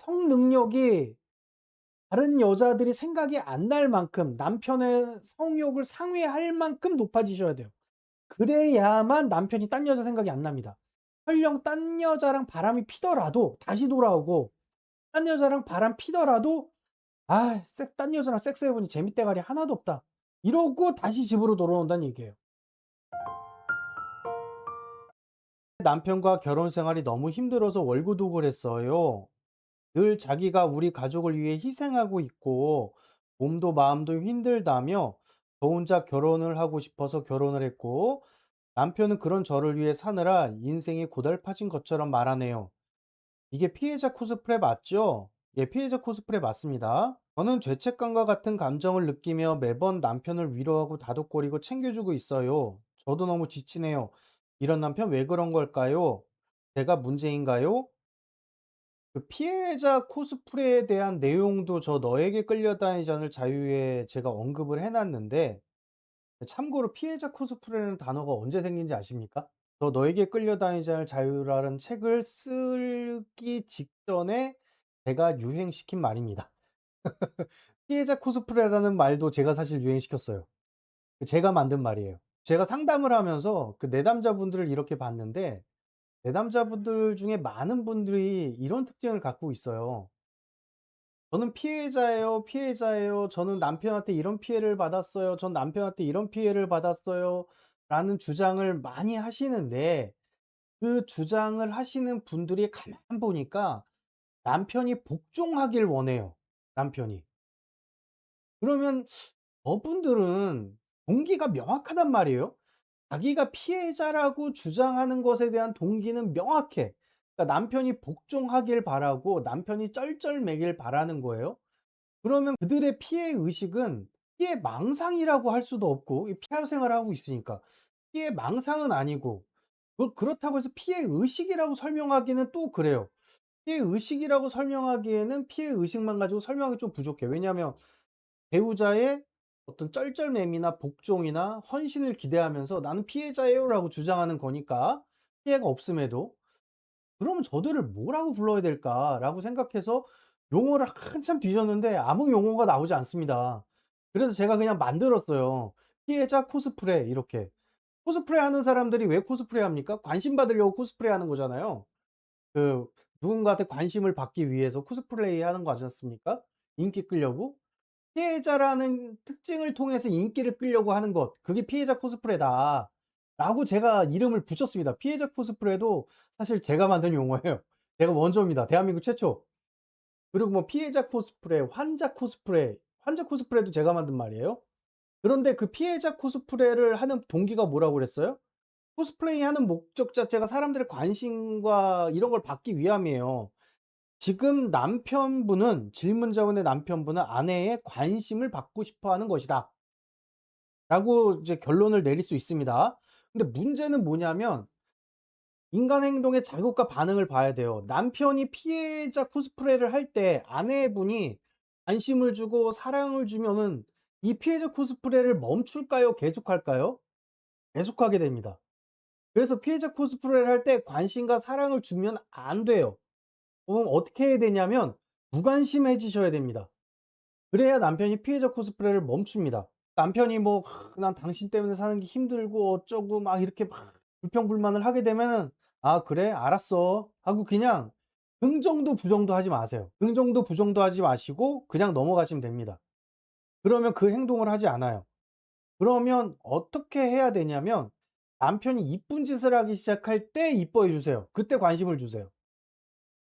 성능력이 다른 여자들이 생각이 안 날 만큼 남편의 성욕을 상회할 만큼 높아지셔야 돼요. 그래야만 남편이 딴 여자 생각이 안 납니다. 설령 딴 여자랑 바람이 피더라도 다시 돌아오고, 딴 여자랑 바람 피더라도 '아 딴 여자랑 섹스해 보니 재밌대가리 하나도 없다.' 이러고 다시 집으로 돌아온다는 얘기예요. 남편과 결혼 생활이 너무 힘들어서 월구독을 했어요. 늘 자기가 우리 가족을 위해 희생하고 있고 몸도 마음도 힘들다며 저 혼자 결혼을 하고 싶어서 결혼을 했고, 남편은 그런 저를 위해 사느라 인생이 고달파진 것처럼 말하네요. 이게 피해자 코스프레 맞죠? 예, 피해자 코스프레 맞습니다. 저는 죄책감과 같은 감정을 느끼며 매번 남편을 위로하고 다독거리고 챙겨주고 있어요. 저도 너무 지치네요. 이런 남편 왜 그런 걸까요? 제가 문제인가요? 그 피해자 코스프레에 대한 내용도 저 너에게 끌려다니지 않을 자유에 제가 언급을 해 놨는데, 참고로 피해자 코스프레라는 단어가 언제 생긴지 아십니까? 저 너에게 끌려다니지 않을 자유라는 책을 쓰기 직전에 제가 유행시킨 말입니다. 피해자 코스프레라는 말도 제가 사실 유행시켰어요. 제가 만든 말이에요. 제가 상담을 하면서 그 내담자분들을 이렇게 봤는데, 내담자분들 중에 많은 분들이 이런 특징을 갖고 있어요. "저는 피해자예요, 피해자예요. 저는 남편한테 이런 피해를 받았어요. 전 남편한테 이런 피해를 받았어요." 라는 주장을 많이 하시는데, 그 주장을 하시는 분들이 가만 보니까 남편이 복종하길 원해요, 남편이. 그러면 저분들은 동기가 명확하단 말이에요. 자기가 피해자라고 주장하는 것에 대한 동기는 명확해. 그러니까 남편이 복종하길 바라고 남편이 쩔쩔매길 바라는 거예요. 그러면 그들의 피해 의식은 피해 망상이라고 할 수도 없고, 이 피해 생활을 하고 있으니까 피해 망상은 아니고, 그렇다고 해서 피해 의식이라고 설명하기는 또 그래요. 피해 의식이라고 설명하기에는 피해 의식만 가지고 설명하기 좀 부족해요. 왜냐하면 배우자의 어떤 쩔쩔매미나 복종이나 헌신을 기대하면서 "나는 피해자예요."라고 주장하는 거니까, 피해가 없음에도. 그러면 저들을 뭐라고 불러야 될까라고 생각해서 용어를 한참 뒤졌는데 아무 용어가 나오지 않습니다. 그래서 제가 그냥 만들었어요. 피해자 코스프레 이렇게. 코스프레 하는 사람들이 왜 코스프레 합니까? 관심 받으려고 코스프레 하는 거잖아요. 그 누군가한테 관심을 받기 위해서 코스플레이 하는 거 아지 않습니까? 인기 끌려고. 피해자라는 특징을 통해서 인기를 끌려고 하는 것, 그게 피해자 코스프레다 라고 제가 이름을 붙였습니다. 피해자 코스프레도 사실 제가 만든 용어예요. 제가 원조입니다. 대한민국 최초. 그리고 뭐 피해자 코스프레, 환자 코스프레도 제가 만든 말이에요. 그런데 그 피해자 코스프레를 하는 동기가 뭐라고 그랬어요? 코스플레이 하는 목적 자체가 사람들의 관심과 이런 걸 받기 위함이에요. 지금 남편분은, 질문자분의 남편분은 아내의 관심을 받고 싶어 하는 것이다 라고 이제 결론을 내릴 수 있습니다. 근데 문제는 뭐냐면, 인간 행동의 자극과 반응을 봐야 돼요. 남편이 피해자 코스프레를 할 때 아내분이 관심을 주고 사랑을 주면은 이 피해자 코스프레를 멈출까요? 계속할까요? 계속하게 됩니다. 그래서 피해자 코스프레를 할 때 관심과 사랑을 주면 안 돼요. 그럼 어떻게 해야 되냐면 무관심해지셔야 됩니다. 그래야 남편이 피해자 코스프레를 멈춥니다. 남편이 뭐 "난 당신 때문에 사는 게 힘들고 어쩌고." 막 이렇게 막 불평불만을 하게 되면은 "아 그래? 알았어." 하고 그냥 긍정도 부정도 하지 마세요. 긍정도 부정도 하지 마시고 그냥 넘어가시면 됩니다. 그러면 그 행동을 하지 않아요. 그러면 어떻게 해야 되냐면, 남편이 이쁜 짓을 하기 시작할 때 이뻐해 주세요. 그때 관심을 주세요.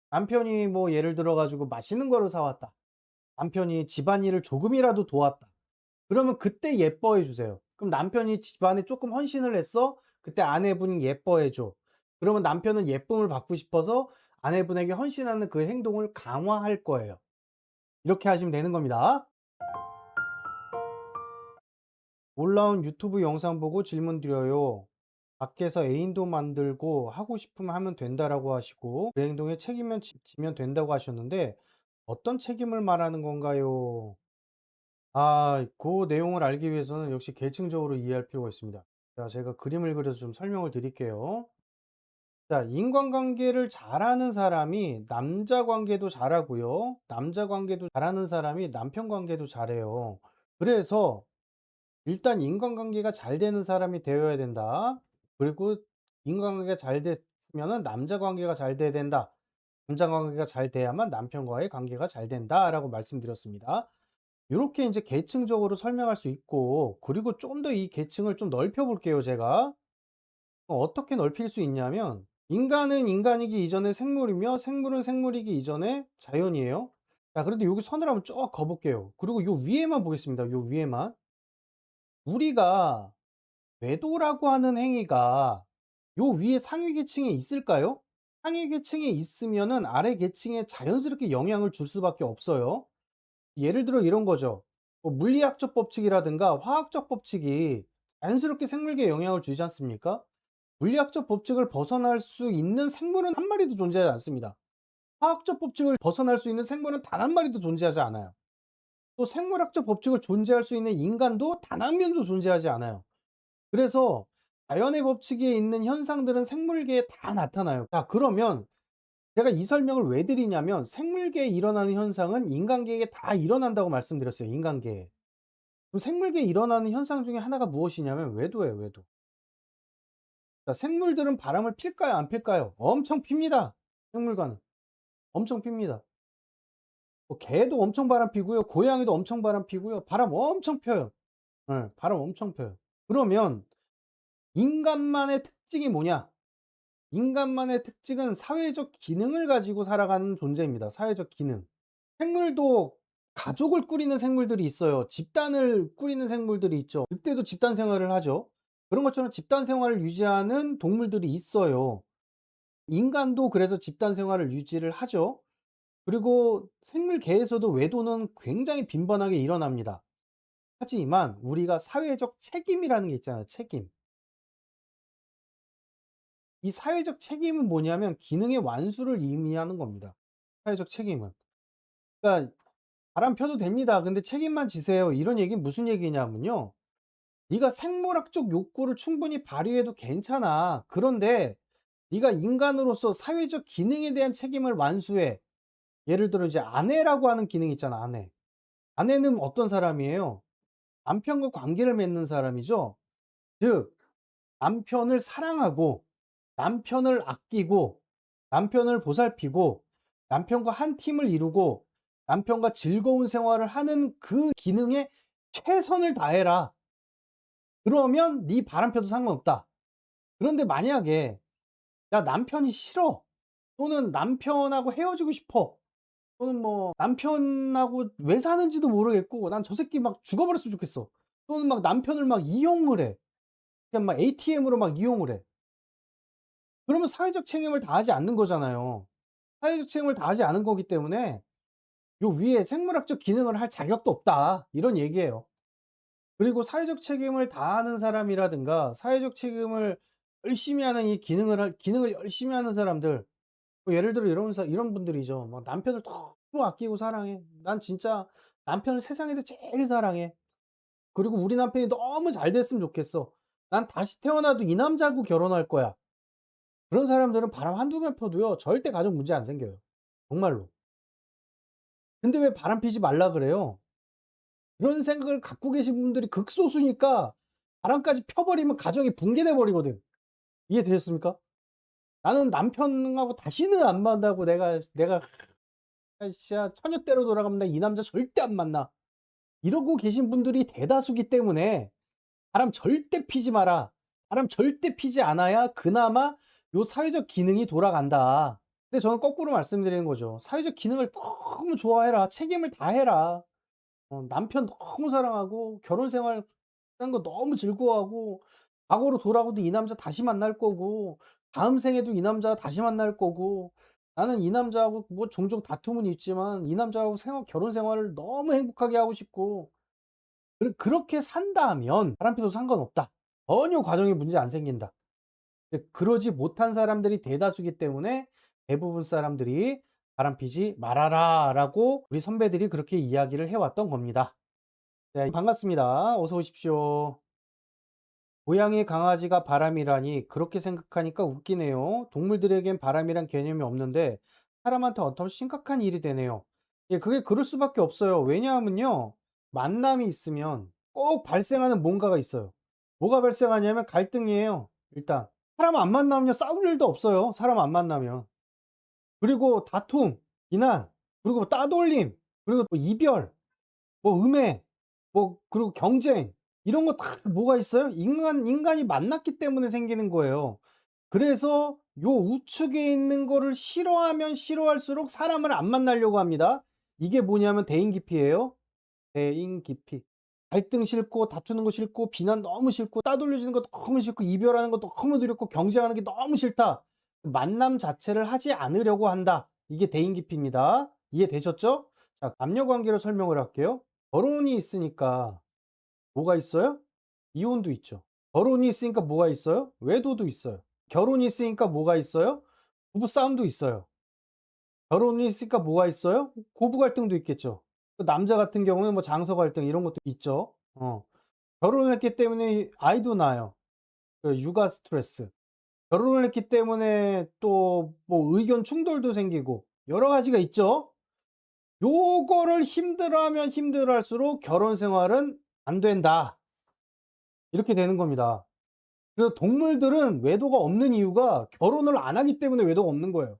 남편이 뭐 예를 들어 가지고 맛있는 거를 사 왔다. 남편이 집안일을 조금이라도 도왔다. 그러면 그때 예뻐해 주세요. 그럼 남편이 집안에 쪼끔 헌신을 했어? 그때 아내분이 예뻐해 줘. 그러면 남편은 예쁨을 받고 싶어서 아내분에게 헌신하는 그 행동을 강화할 거예요. 이렇게 하시면 되는 겁니다. 올라온 유튜브 영상 보고 질문 드려요. 밖에서 애인도 만들고 하고 싶으면 하면 된다라고 하시고 그 행동에 책임을 지면 된다고 하셨는데, 어떤 책임을 말하는 건가요? 그 내용을 알기 위해서는 역시 계층적으로 이해할 필요가 있습니다. 자, 제가 그림을 그려서 좀 설명을 드릴게요. 자, 인간관계를 잘하는 사람이 남자 관계도 잘하고요. 남자 관계도 잘하는 사람이 남편 관계도 잘해요. 그래서 일단 인간관계가 잘 되는 사람이 되어야 된다. 그리고 인간관계가 잘 됐으면은 남자 관계가 잘 돼야 된다. 남자 관계가 잘 돼야만 남편과의 관계가 잘 된다라고 말씀드렸습니다. 요렇게 인제 계층적으로 설명할 수 있고, 그리고 좀 더 이 계층을 좀 넓혀 볼게요, 제가. 어떻게 넓힐 수 있냐면, 인간은 인간이기 이전에 생물이며 생물은 생물이기 이전에 자연이에요. 자, 그런데 여기 선을 한번 쭉 그어 볼게요. 그리고 요 위에만 보겠습니다. 요 위에만. 우리가 궤도라고 하는 행위가 요 위에 상위 계층에 있을까요? 상위 계층에 있으면은 아래 계층에 자연스럽게 영향을 줄 수밖에 없어요. 예를 들어 이런 거죠. 뭐 물리학적 법칙이라든가 화학적 법칙이 자연스럽게 생물계에 영향을 주지 않습니까? 물리학적 법칙을 벗어날 수 있는 생물은 한 마리도 존재하지 않습니다. 화학적 법칙을 벗어날 수 있는 생물은 단 한 마리도 존재하지 않아요. 또 생물학적 법칙을 존재할 수 있는 인간도 단 한 명도 존재하지 않아요. 그래서 자연의 법칙에 있는 현상들은 생물계에 다 나타나요. 자, 그러면 제가 이 설명을 왜 드리냐면, 생물계에 일어나는 현상은 인간계에 다 일어난다고 말씀드렸어요, 인간계에. 그럼 생물계에 일어나는 현상 중에 하나가 무엇이냐면 외도예요, 외도. 자, 생물들은 바람을 필까요, 안 필까요? 엄청 핍니다. 생물과는. 엄청 핍니다. 뭐 개도 엄청 바람 피고요. 고양이도 엄청 바람 피고요. 바람 엄청 펴요. 예, 바람 엄청 펴요. 그러면 인간만의 특징이 뭐냐? 인간만의 특징은 사회적 기능을 가지고 살아가는 존재입니다. 사회적 기능. 생물도 가족을 꾸리는 생물들이 있어요. 집단을 꾸리는 생물들이 있죠. 늑대도 집단 생활을 하죠. 그런 것처럼 집단 생활을 유지하는 동물들이 있어요. 인간도 그래서 집단 생활을 유지를 하죠. 그리고 생물계에서도 외도는 굉장히 빈번하게 일어납니다. 하지만 우리가 사회적 책임이라는 게 있잖아요, 책임. 이 사회적 책임은 뭐냐면 기능의 완수를 의미하는 겁니다. 사회적 책임은. 그러니까 "바람 펴도 됩니다. 근데 책임만 지세요." 이런 얘기는 무슨 얘기냐면요. "네가 생물학적 욕구를 충분히 발휘해도 괜찮아. 그런데 네가 인간으로서 사회적 기능에 대한 책임을 완수해." 예를 들어 이제 아내라고 하는 기능이 있잖아, 아내. 아내는 어떤 사람이에요? 남편과 관계를 맺는 사람이죠. 즉 남편을 사랑하고, 남편을 아끼고, 남편을 보살피고, 남편과 한 팀을 이루고, 남편과 즐거운 생활을 하는 그 기능에 최선을 다해라. 그러면 네 바람 펴도 상관없다. 그런데 만약에 "나 남편이 싫어." 또는 "남편하고 헤어지고 싶어." 또는 뭐 "남편하고 왜 사는지도 모르겠고 난 저 새끼 막 죽어 버렸으면 좋겠어." 또는 막 남편을 막 이용을 해. 그냥 막 ATM으로 막 이용을 해. 그러면 사회적 책임을 다하지 않는 거잖아요. 사회적 책임을 다하지 않은 거기 때문에 요 위에 "생물학적 기능을 할 자격도 없다." 이런 얘기예요. 그리고 사회적 책임을 다하는 사람이라든가 사회적 책임을 열심히 하는 이 기능을 열심히 하는 사람들, 뭐 예를 들어 이런 분들이죠. 막 "남편을 너무 아끼고 사랑해. 난 진짜 남편을 세상에서 제일 사랑해. 그리고 우리 남편이 너무 잘 됐으면 좋겠어. 난 다시 태어나도 이 남자하고 결혼할 거야." 그런 사람들은 바람 한두 번 펴도요 절대 가족 문제 안 생겨요. 정말로. 근데 왜 바람 피지 말라 그래요? 그런 생각을 갖고 계신 분들이 극소수니까 바람까지 펴 버리면 가정이 붕괴돼 버리거든. 이해되셨습니까? "나는 남편하고 다시는 안 만나고 내가 진짜 처녀 때로 돌아가면 나 이 남자 절대 안 만나." 이러고 계신 분들이 대다수기 때문에 "바람 절대 피지 마라. 바람 절대 피지 않아야 그나마 요 사회적 기능이 돌아간다." 근데 저는 거꾸로 말씀드리는 거죠. "사회적 기능을 너무 좋아해라. 책임을 다해라. 남편 너무 사랑하고 결혼 생활 하는 거 너무 즐거워하고 과거로 돌아가도 이 남자 다시 만날 거고 다음 생에도 이 남자 다시 만날 거고 나는 이 남자하고 뭐 종종 다툼은 있지만 이 남자하고 결혼 생활을 너무 행복하게 하고 싶고." 그렇게 산다면 바람피도 상관없다. 전혀 과정에 문제 안 생긴다. 근데 그러지 못한 사람들이 대다수이기 때문에 대부분 사람들이 "바람피지 말아라."라고 우리 선배들이 그렇게 이야기를 해 왔던 겁니다. 네, 반갑습니다. 어서 오십시오. 고양이, 강아지가 바람이라니 그렇게 생각하니까 웃기네요. 동물들에겐 바람이란 개념이 없는데 사람한테 어떤 심각한 일이 되네요. 예, 그게 그럴 수밖에 없어요. 왜냐하면요. 만남이 있으면 꼭 발생하는 뭔가가 있어요. 뭐가 발생하냐면 갈등이에요. 일단 사람 안 만나면요 싸울 일도 없어요. 사람 안 만나면. 그리고 다툼, 비난, 그리고 뭐 따돌림, 그리고 또 이별, 뭐 음해, 뭐 그리고 경쟁 이런 거 다 뭐가 있어요? 인간이 만났기 때문에 생기는 거예요. 그래서 요 우측에 있는 거를 싫어하면 싫어할수록 사람을 안 만나려고 합니다. 이게 뭐냐면 대인기피예요. 대인기피. 갈등 싫고 다투는 거 싫고 비난 너무 싫고 따돌려주는 거 너무 싫고 이별하는 거 너무 두렵고 경쟁하는 게 너무 싫다. 만남 자체를 하지 않으려고 한다. 이게 대인기피입니다. 이해되셨죠? 자, 남녀 관계로 설명을 할게요. 결혼이 있으니까 뭐가 있어요? 이혼도 있죠. 결혼이 있으니까 뭐가 있어요? 외도도 있어요. 결혼이 있으니까 뭐가 있어요? 부부싸움도 있어요. 결혼이 있으니까 뭐가 있어요? 고부 갈등도 있겠죠. 그 남자 같은 경우는 뭐 장서 갈등 이런 것도 있죠. 결혼을 했기 때문에 아이도 낳아요. 그 육아 스트레스. 결혼을 했기 때문에 또 뭐 의견 충돌도 생기고 여러 가지가 있죠. 요거를 힘들어하면 힘들어할수록 결혼 생활은 안 된다. 이렇게 되는 겁니다. 그래서 동물들은 외도가 없는 이유가 결혼을 안 하기 때문에 외도가 없는 거예요.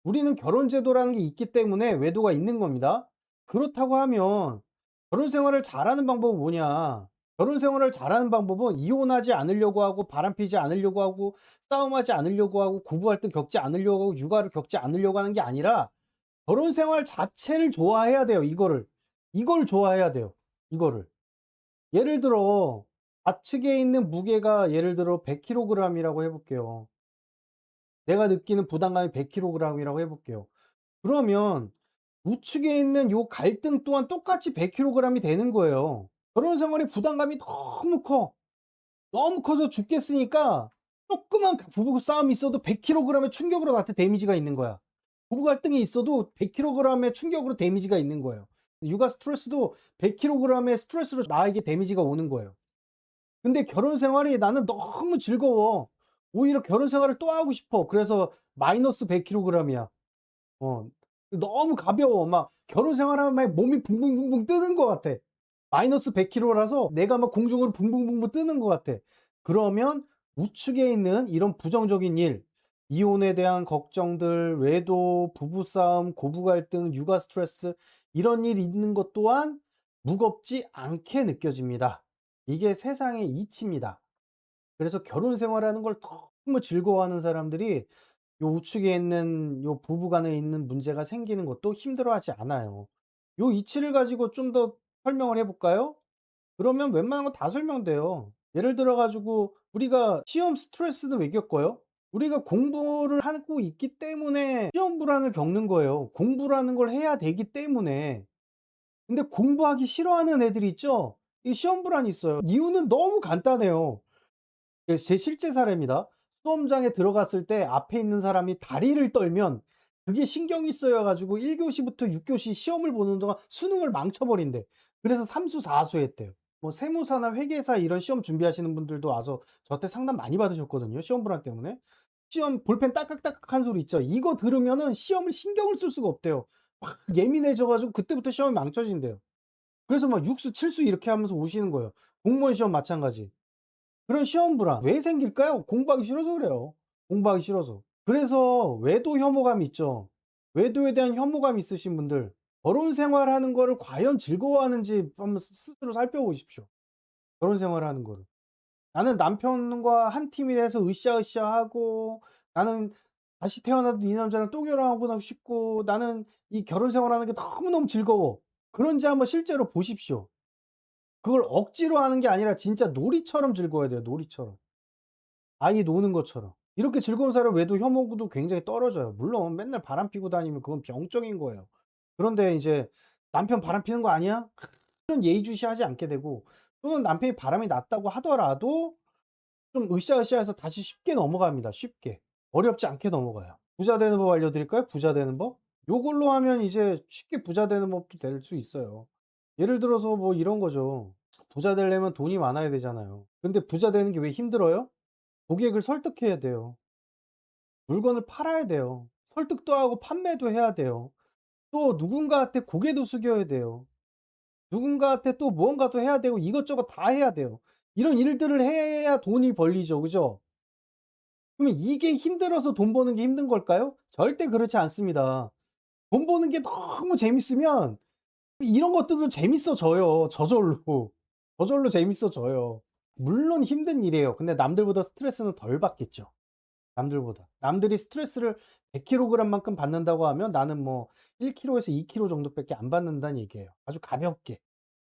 우리는 결혼 제도라는 게 있기 때문에 외도가 있는 겁니다. 그렇다고 하면 결혼 생활을 잘하는 방법은 뭐냐? 결혼 생활을 잘하는 방법은 이혼하지 않으려고 하고 바람피지 않으려고 하고 싸움하지 않으려고 하고 고부 갈등 겪지 않으려고 하고 육아를 겪지 않으려고 하는 게 아니라 결혼 생활 자체를 좋아해야 돼요. 이걸 좋아해야 돼요. 이거를. 예를 들어 좌측에 있는 무게가 예를 들어 100kg이라고 해 볼게요. 내가 느끼는 부담감이 100kg이라고 해 볼게요. 그러면 우측에 있는 요 갈등 또한 똑같이 100kg이 되는 거예요. 결혼 생활의 부담감이 너무 커. 너무 커서 죽겠으니까 조그만 부부 싸움이 있어도 100kg의 충격으로 나한테 데미지가 있는 거야. 부부 갈등이 있어도 100kg의 충격으로 데미지가 있는 거예요. 육아 스트레스도 100kg의 스트레스로 나에게 데미지가 오는 거예요. 근데 결혼 생활이 나는 너무 즐거워. 오히려 결혼 생활을 또 하고 싶어. 그래서 마이너스 100kg이야. 어. 너무 가벼워. 막 결혼 생활하면 막 몸이 붕붕붕붕 뜨는 것 같아. 마이너스 100kg라서 내가 막 공중으로 붕붕붕붕 뜨는 것 같아. 그러면 우측에 있는 이런 부정적인 일, 이혼에 대한 걱정들, 외도, 부부싸움, 고부 갈등, 육아 스트레스 이런 일이 있는 것 또한 무겁지 않게 느껴집니다. 이게 세상의 이치입니다. 그래서 결혼 생활하는 걸 너무 즐거워하는 사람들이 요 우측에 있는 요 부부 간에 있는 문제가 생기는 것도 힘들어하지 않아요. 요 이치를 가지고 좀 더 설명을 해 볼까요? 그러면 웬만한 거 다 설명돼요. 예를 들어 가지고 우리가 시험 스트레스는 왜 겪어요? 우리가 공부를 하고 있기 때문에 시험 불안을 겪는 거예요. 공부라는 걸 해야 되기 때문에. 근데 공부하기 싫어하는 애들이 있죠? 이 시험 불안이 있어요. 이유는 너무 간단해요. 예, 제 실제 사례입니다. 수험장에 들어갔을 때 앞에 있는 사람이 다리를 떨면 그게 신경이 쓰여 가지고 1 교시부터 6 교시 시험을 보는 동안 수능을 망쳐 버린대. 그래서 삼수 사수 했대요. 뭐 세무사나 회계사 이런 시험 준비하시는 분들도 와서 저한테 상담 많이 받으셨거든요, 시험 불안 때문에. 시험 볼펜 딸깍딸깍한 소리 있죠. 이거 들으면은 시험을 신경을 쓸 수가 없대요. 막 예민해져 가지고 그때부터 시험이 망쳐진대요. 그래서 막 6수 7수 이렇게 하면서 오시는 거예요. 공무원 시험 마찬가지. 그런 시험 불안 왜 생길까요? 공부하기 싫어서 그래요. 공부하기 싫어서. 그래서 외도 혐오감 있죠. 외도에 대한 혐오감 있으신 분들 결혼 생활하는 거를 과연 즐거워하는지 한번 스스로 살펴보십시오. 결혼 생활하는 거를. 나는 남편과 한 팀이 돼서 으쌰으쌰하고 나는 다시 태어나도 이 남자랑 또 결혼하고 싶고 나는 이 결혼 생활하는 게 너무너무 즐거워. 그런지 한번 실제로 보십시오. 그걸 억지로 하는 게 아니라 진짜 놀이처럼 즐거워야 돼요, 놀이처럼. 아이 노는 것처럼. 이렇게 즐거운 사람 외도 혐오도 굉장히 떨어져요. 물론 맨날 바람 피고 다니면 그건 병적인 거예요. 그런데 이제 "남편 바람 피는 거 아니야?" 그런 예의주시하지 않게 되고 또는 남편이 바람이 났다고 하더라도 좀 으쌰으쌰해서 다시 쉽게 넘어갑니다, 쉽게. 어렵지 않게 넘어가요. 부자 되는 법 알려드릴까요? 부자 되는 법? 요걸로 하면 이제 쉽게 부자 되는 법도 될 수 있어요. 예를 들어서 뭐 이런 거죠. 부자 되려면 돈이 많아야 되잖아요. 근데 부자 되는 게 왜 힘들어요? 고객을 설득해야 돼요. 물건을 팔아야 돼요. 설득도 하고 판매도 해야 돼요. 또 누군가한테 고개도 숙여야 돼요. 누군가한테 또 무언가도 해야 되고 이것저것 다 해야 돼요. 이런 일들을 해야 돈이 벌리죠. 그죠? 그러면 이게 힘들어서 돈 버는 게 힘든 걸까요? 절대 그렇지 않습니다. 돈 버는 게 너무 재밌으면 이런 것들도 재밌어져요. 저절로. 저절로 재밌어져요. 물론 힘든 일이에요. 근데 남들보다 스트레스는 덜 받겠죠. 남들보다. 남들이 스트레스를 100kg 만큼 받는다고 하면 나는 뭐 1kg에서 2kg 정도밖에 안 받는다는 얘기예요. 아주 가볍게.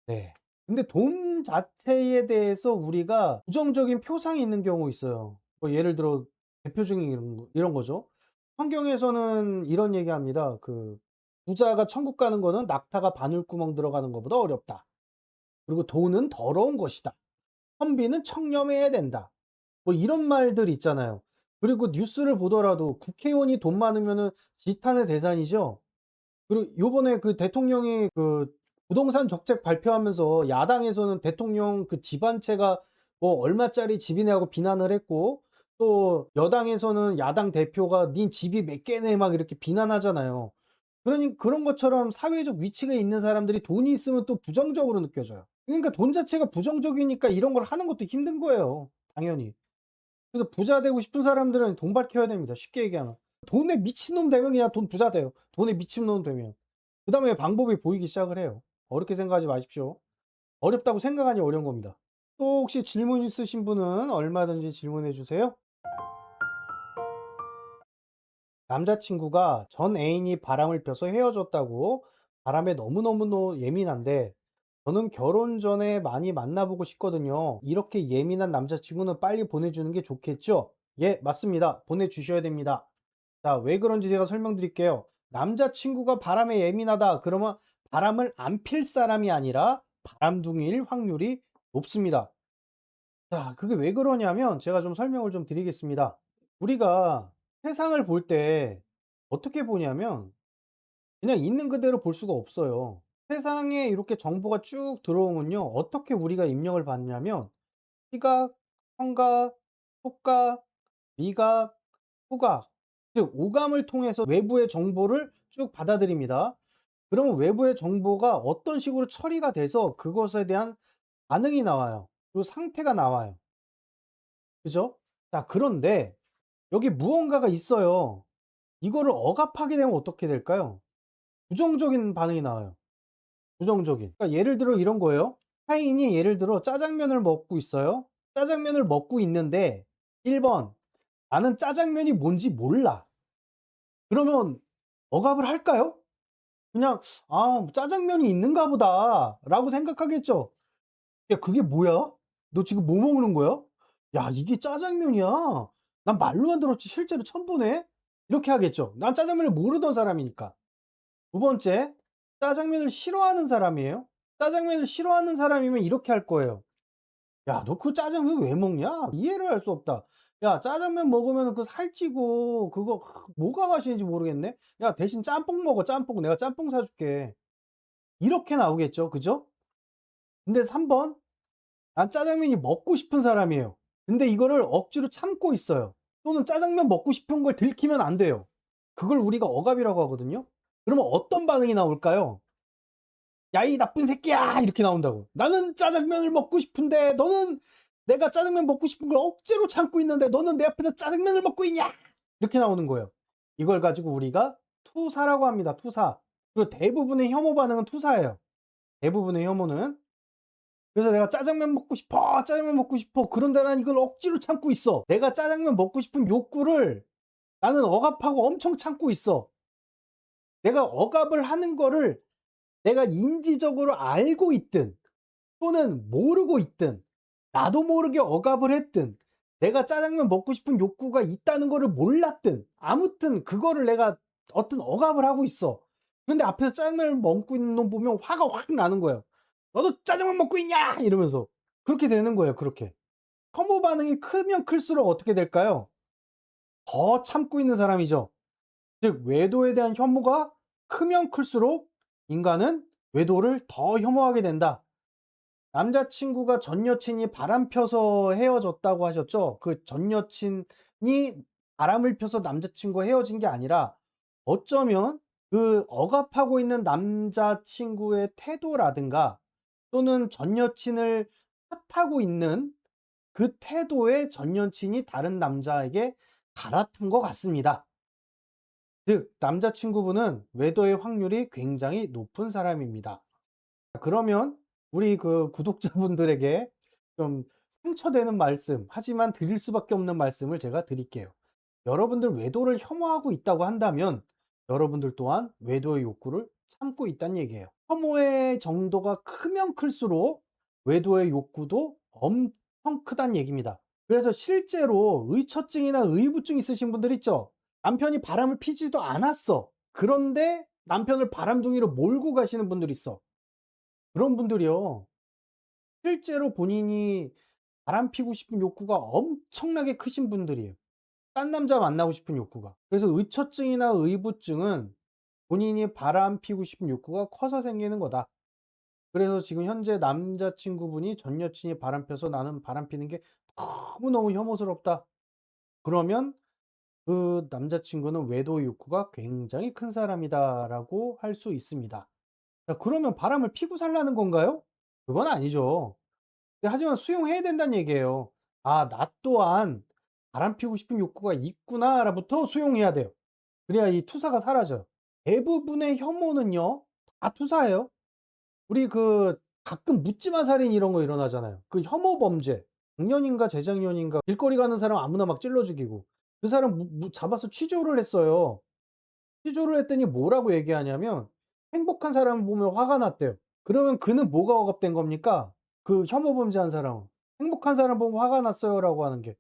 네. 근데 돈 자체에 대해서 우리가 부정적인 표상이 있는 경우 있어요. 뭐 예를 들어 대표적인 이런 거죠. 성경에서는 이런 얘기합니다. 부자가 천국 가는 거는 낙타가 바늘구멍 들어가는 것보다 어렵다. 그리고 돈은 더러운 것이다. 선비는 청렴해야 된다. 뭐 이런 말들 있잖아요. 그리고 뉴스를 보더라도 국회의원이 돈 많으면은 지탄의 대상이죠. 그리고 요번에 대통령이 부동산 정책 발표하면서 야당에서는 대통령 집안채가 뭐 얼마짜리 집이냐고 비난을 했고, 또 여당에서는 야당 대표가 "닌 집이 몇 개네." 막 이렇게 비난하잖아요. 그러니 그런 것처럼 사회적 위치가 있는 사람들이 돈이 있으면 또 부정적으로 느껴져요. 그러니까 돈 자체가 부정적이니까 이런 걸 하는 것도 힘든 거예요, 당연히. 그래서 부자 되고 싶은 사람들은 돈 밝혀야 됩니다. 쉽게 얘기하면. 돈에 미친놈 되면 그냥 돈 부자 돼요. 돈에 미친놈 되면. 그다음에 방법이 보이기 시작을 해요. 어렵게 생각하지 마십시오. 어렵다고 생각하니 어려운 겁니다. 또 혹시 질문 있으신 분은 얼마든지 질문해 주세요. 남자친구가 전 애인이 바람을 펴서 헤어졌다고 바람에 너무너무 예민한데 저는 결혼 전에 많이 만나보고 싶거든요. 이렇게 예민한 남자친구는 빨리 보내주는 게 좋겠죠? 예, 맞습니다. 보내주셔야 됩니다. 자, 왜 그런지 제가 설명드릴게요. 남자친구가 바람에 예민하다. 그러면 바람을 안 필 사람이 아니라 바람둥이일 확률이 높습니다. 자, 그게 왜 그러냐면 제가 좀 설명을 좀 드리겠습니다. 우리가 세상을 볼 때 어떻게 보냐면 그냥 있는 그대로 볼 수가 없어요. 세상에 이렇게 정보가 쭉 들어오면요. 어떻게 우리가 입력을 받냐면 시각, 청각, 촉각, 미각, 후각, 즉 오감을 통해서 외부의 정보를 쭉 받아들입니다. 그러면 외부의 정보가 어떤 식으로 처리가 돼서 그것에 대한 반응이 나와요. 그리고 상태가 나와요. 그죠? 자, 그런데 여기 무언가가 있어요. 이거를 억압하게 되면 어떻게 될까요? 부정적인 반응이 나와요. 부정적인. 그러니까 예를 들어 이런 거예요. 타인이 예를 들어 짜장면을 먹고 있어요. 짜장면을 먹고 있는데 1번 나는 짜장면이 뭔지 몰라. 그러면 억압을 할까요? 그냥 '아 짜장면이 있는가 보다.'라고 생각하겠죠. "야 그게 뭐야? 너 지금 뭐 먹는 거야? 야 이게 짜장면이야. 난 말로만 들었지 실제로 처음 보네." 이렇게 하겠죠. 난 짜장면을 모르던 사람이니까. 두 번째, 짜장면을 싫어하는 사람이에요. 짜장면을 싫어하는 사람이면 이렇게 할 거예요. "야 너 그 짜장면 왜 먹냐? 이해를 할 수 없다. 야 짜장면 먹으면은 살찌고 그거 뭐가 맛있는지 모르겠네. 야 대신 짬뽕 먹어 짬뽕. 내가 짬뽕 사 줄게." 이렇게 나오겠죠. 그죠? 근데 3 번, 난 짜장면이 먹고 싶은 사람이에요. 근데 이거를 억지로 참고 있어요. 또는 짜장면 먹고 싶은 걸 들키면 안 돼요. 그걸 우리가 억압이라고 하거든요. 그러면 어떤 반응이 나올까요? "야 이 나쁜 새끼야!" 이렇게 나온다고. "나는 짜장면을 먹고 싶은데 너는 내가 짜장면 먹고 싶은 걸 억지로 참고 있는데 너는 내 앞에서 짜장면을 먹고 있냐!" 이렇게 나오는 거예요. 이걸 가지고 우리가 투사라고 합니다. 투사. 그리고 대부분의 혐오 반응은 투사예요. 대부분의 혐오는. 그래서 "내가 짜장면 먹고 싶어. 짜장면 먹고 싶어." 그런데 난 이걸 억지로 참고 있어. 내가 짜장면 먹고 싶은 욕구를 나는 억압하고 엄청 참고 있어. 내가 억압을 하는 거를 내가 인지적으로 알고 있든 또는 모르고 있든 나도 모르게 억압을 했든 내가 짜장면 먹고 싶은 욕구가 있다는 거를 몰랐든 아무튼 그거를 내가 어떤 억압을 하고 있어. 그런데 앞에서 짜장면을 먹고 있는 놈 보면 화가 확 나는 거예요. "너도 짜장면 먹고 있냐!" 이러면서. 그렇게 되는 거예요, 그렇게. 혐오 반응이 크면 클수록 어떻게 될까요? 더 참고 있는 사람이죠. 즉 외도에 대한 혐오가 크면 클수록 인간은 외도를 더 혐오하게 된다. 남자친구가 전 여친이 바람 펴서 헤어졌다고 하셨죠? 그 전 여친이 바람을 펴서 남자친구와 헤어진 게 아니라 어쩌면 그 억압하고 있는 남자친구의 태도라든가 또는 전 여친을 탓하고 있는 그 태도에 전 여친이 다른 남자에게 갈아탄 것 같습니다. 즉 남자친구분은 외도의 확률이 굉장히 높은 사람입니다. 그러면 우리 그 구독자분들에게 좀 상처되는 말씀, 하지만 드릴 수밖에 없는 말씀을 제가 드릴게요. 여러분들 외도를 혐오하고 있다고 한다면 여러분들 또한 외도의 욕구를 참고 있다는 얘기예요. 혐오의 정도가 크면 클수록 외도의 욕구도 엄청 크다는 얘기입니다. 그래서 실제로 의처증이나 의부증 있으신 분들 있죠? 남편이 바람을 피지도 않았어. 그런데 남편을 바람둥이로 몰고 가시는 분들이 있어. 그런 분들이요. 실제로 본인이 바람피고 싶은 욕구가 엄청나게 크신 분들이에요. 딴 남자 만나고 싶은 욕구가. 그래서 의처증이나 의부증은 본인이 바람피고 싶은 욕구가 커서 생기는 거다. 그래서 지금 현재 남자친구분이 전 여친이 바람펴서 나는 바람피는 게 너무너무 혐오스럽다. 그러면 그 남자친구는 외도 욕구가 굉장히 큰 사람이다라고 할 수 있습니다. 자, 그러면 바람을 피고 살라는 건가요? 그건 아니죠. 하지만 수용해야 된다는 얘기예요. '아 나 또한 바람 피우고 싶은 욕구가 있구나.'라부터 수용해야 돼요. 그래야 이 투사가 사라져요. 대부분의 혐오는요 다 투사예요. 우리 그 가끔 묻지마 살인 이런 거 일어나잖아요. 그 혐오 범죄. 작년인가 재작년인가 길거리 가는 사람 아무나 막 찔러 죽이고 그 사람 잡아서 취조를 했어요. 취조를 했더니 뭐라고 얘기하냐면 행복한 사람을 보면 화가 났대요. 그러면 그는 뭐가 억압된 겁니까? 그 혐오 범죄한 사람은. "행복한 사람 보면 화가 났어요."라고 하는 게.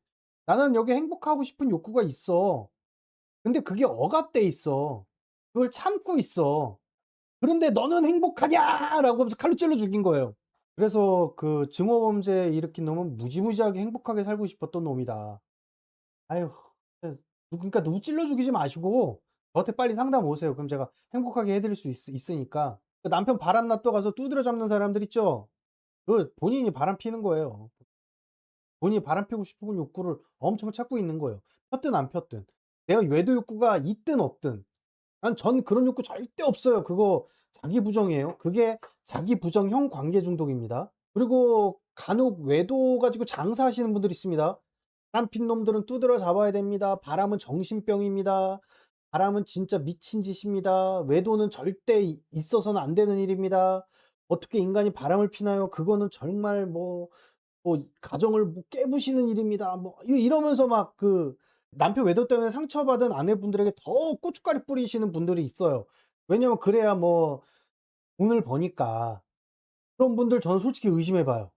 나는 여기 행복하고 싶은 욕구가 있어. 근데 그게 억압돼 있어. 그걸 참고 있어. 그런데 "너는 행복하냐?"라고 하면서 칼로 찔러 죽인 거예요. 그래서 그 증오 범죄 일으킨 놈은 무지무지하게 행복하게 살고 싶었던 놈이다. 아유. 그러니까 누구 찔러 죽이지 마시고 저한테 빨리 상담 오세요. 그럼 제가 행복하게 해 드릴 수 있으니까. 그 남편 바람 놔또 가서 두드려 잡는 사람들 있죠? 그 본인이 바람 피는 거예요. 본인이 바람 피고 싶은 욕구를 엄청 찾고 있는 거예요. 폈든 안 폈든. 내가 외도 욕구가 있든 없든. 전 그런 욕구 절대 없어요. 그거 자기 부정이에요. 그게 자기 부정형 관계 중독입니다. 그리고 간혹 외도 가지고 장사하시는 분들이 있습니다. 바람 핀 놈들은 두드러 잡아야 됩니다. 바람은 정신병입니다. 바람은 진짜 미친 짓입니다. 외도는 절대 있어서는 안 되는 일입니다. 어떻게 인간이 바람을 피나요? 그거는 정말 가정을 깨부시는 일입니다. 이러면서 막 그 남편 외도 때문에 상처받은 아내분들에게 더 고춧가루 뿌리시는 분들이 있어요. 왜냐면 그래야 돈을 버니까. 그런 분들 저는 솔직히 의심해 봐요.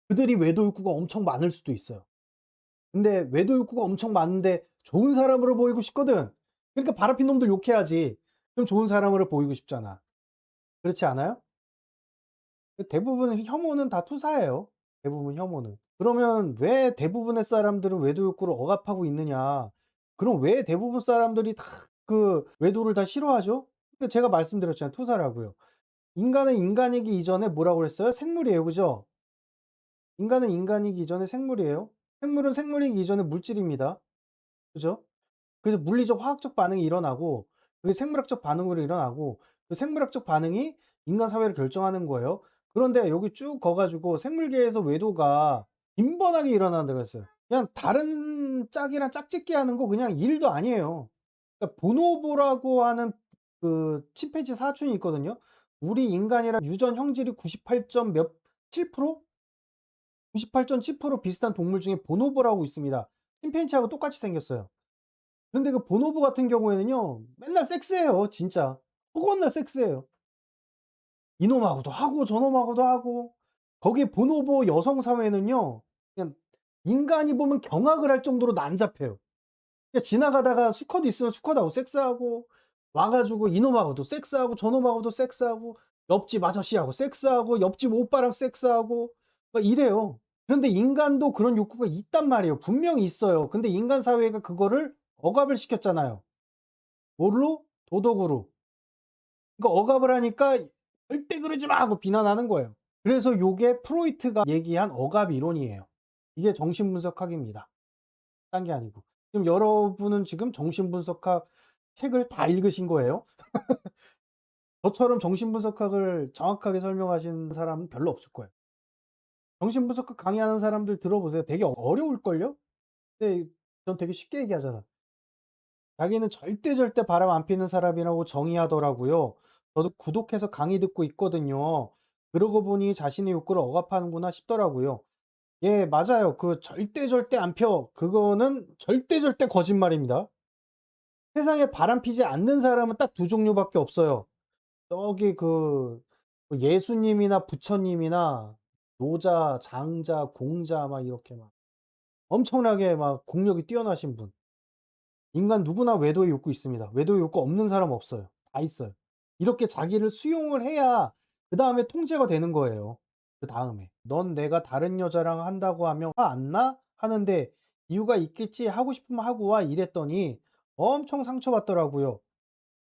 그들이 외도 욕구가 엄청 많을 수도 있어요. 근데 외도 욕구가 엄청 많은데 좋은 사람으로 보이고 싶거든. 그러니까 바람핀 놈들 욕해야지. 그럼 좋은 사람으로 보이고 싶잖아. 그렇지 않아요? 대부분 혐오는 다 투사예요. 대부분 혐오는. 그러면 왜 대부분의 사람들은 외도 욕구를 억압하고 있느냐? 그럼 왜 대부분 사람들이 다 그 외도를 다 싫어하죠? 제가 말씀드렸잖아요. 투사라고요. 인간은 인간이기 이전에 뭐라고 그랬어요? 생물이에요. 그죠? 인간은 인간이기 이전에 생물이에요. 생물은 생물이기 이전에 물질입니다. 그죠? 그래서 물리적 화학적 반응이 일어나고 그게 생물학적 반응으로 일어나고 그 생물학적 반응이 인간 사회를 결정하는 거예요. 그런데 여기 쭉 거 가지고 생물계에서 외도가 빈번하게 일어난다 그랬어요. 그냥 다른 짝이랑 짝짓기 하는 거 그냥 일도 아니에요. 그러니까 보노보라고 하는 그 침팬지 사촌이 있거든요. 우리 인간이랑 유전 형질이 98. 몇 7%? 98.7% 비슷한 동물 중에 보노보라고 있습니다. 침팬지하고 똑같이 생겼어요. 근데 그 보노보 같은 경우에는요. 맨날 섹스해요 진짜. 허구한 날 섹스해요. 이놈하고도 하고 저놈하고도 하고. 거기에 보노보 여성 사회는요. 그냥 인간이 보면 경악을 할 정도로 난잡해요. 그냥 지나가다가 수컷 있으면 수컷하고 섹스하고 와 가지고 이놈하고도 섹스하고 저놈하고도 섹스하고 옆집 아저씨하고 섹스하고 옆집 오빠랑 섹스하고 막 이래요. 그런데 인간도 그런 욕구가 있단 말이에요. 분명히 있어요. 근데 인간 사회가 그거를 억압을 시켰잖아요. 뭘로? 도덕으로. 그러니까 억압을 하니까 "절대 그러지 마." 하고 비난하는 거예요. 그래서 요게 프로이트가 얘기한 억압 이론이에요. 이게 정신분석학입니다. 딴 게 아니고. 지금 여러분은 지금 정신분석학 책을 다 읽으신 거예요? 저처럼 정신분석학을 정확하게 설명하시는 사람은 별로 없을 거예요. 정신분석학 강의하는 사람들 들어보세요. 되게 어려울걸요? 근데 전 되게 쉽게 얘기하잖아. 자기는 절대 바람 안 피는 사람이라고 정의하더라고요. 저도 구독해서 강의 듣고 있거든요. 그러고 보니 자신의 욕구를 억압하는구나 싶더라고요. 예, 맞아요. 그 절대 안 펴. 그거는 절대 거짓말입니다. 세상에 바람 피지 않는 사람은 딱 두 종류밖에 없어요. 저기 예수님이나 부처님이나 노자, 장자, 공자 막 이렇게 막 엄청나게 막 공력이 뛰어나신 분. 인간 누구나 외도의 욕구 있습니다. 외도의 욕구 없는 사람 없어요. 다 있어요. 이렇게 자기를 수용을 해야 그다음에 통제가 되는 거예요. 그다음에. "넌 내가 다른 여자랑 한다고 하면 화 안 나?" 하는데 "이유가 있겠지. 하고 싶으면 하고 와." 이랬더니 엄청 상처받더라고요.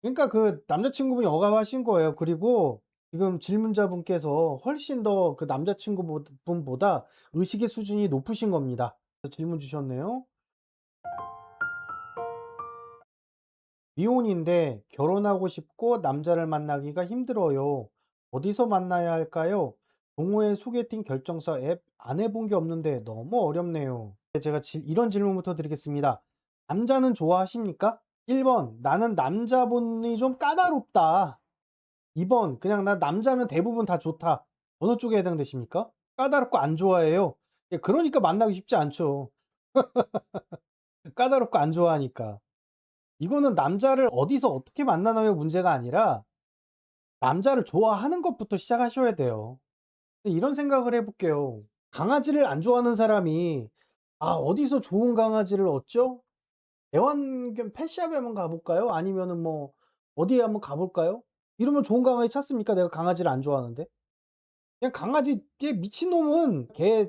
그러니까 그 남자친구분이 억압하신 거예요. 그리고 지금 질문자분께서 훨씬 더 그 분보다 의식의 수준이 높으신 겁니다. 질문 주셨네요. 미혼인데 결혼하고 싶고 남자를 만나기가 힘들어요. 어디서 만나야 할까요? 동호회 소개팅 결정서 앱 안 해본 게 없는데 너무 어렵네요. 제가 이런 질문부터 드리겠습니다. 남자는 좋아하십니까? 1번, 나는 남자분이 좀 까다롭다. 2번, 그냥 나 남자면 대부분 다 좋다. 어느 쪽에 해당되십니까? 까다롭고 안 좋아해요. 예, 그러니까 만나기 쉽지 않죠. 까다롭고 안 좋아하니까. 이거는 남자를 어디서 어떻게 만나느냐의 문제가 아니라 남자를 좋아하는 것부터 시작하셔야 돼요. 이런 생각을 해 볼게요. 강아지를 안 좋아하는 사람이 '아 어디서 좋은 강아지를 얻죠?' 애완견 펫샵에 한번 가 볼까요? 아니면은 뭐 어디에 한번 가 볼까요? 이러면 좋은 강아지 찾습니까? 내가 강아지를 안 좋아하는데? 그냥 강아지 미친놈은 걔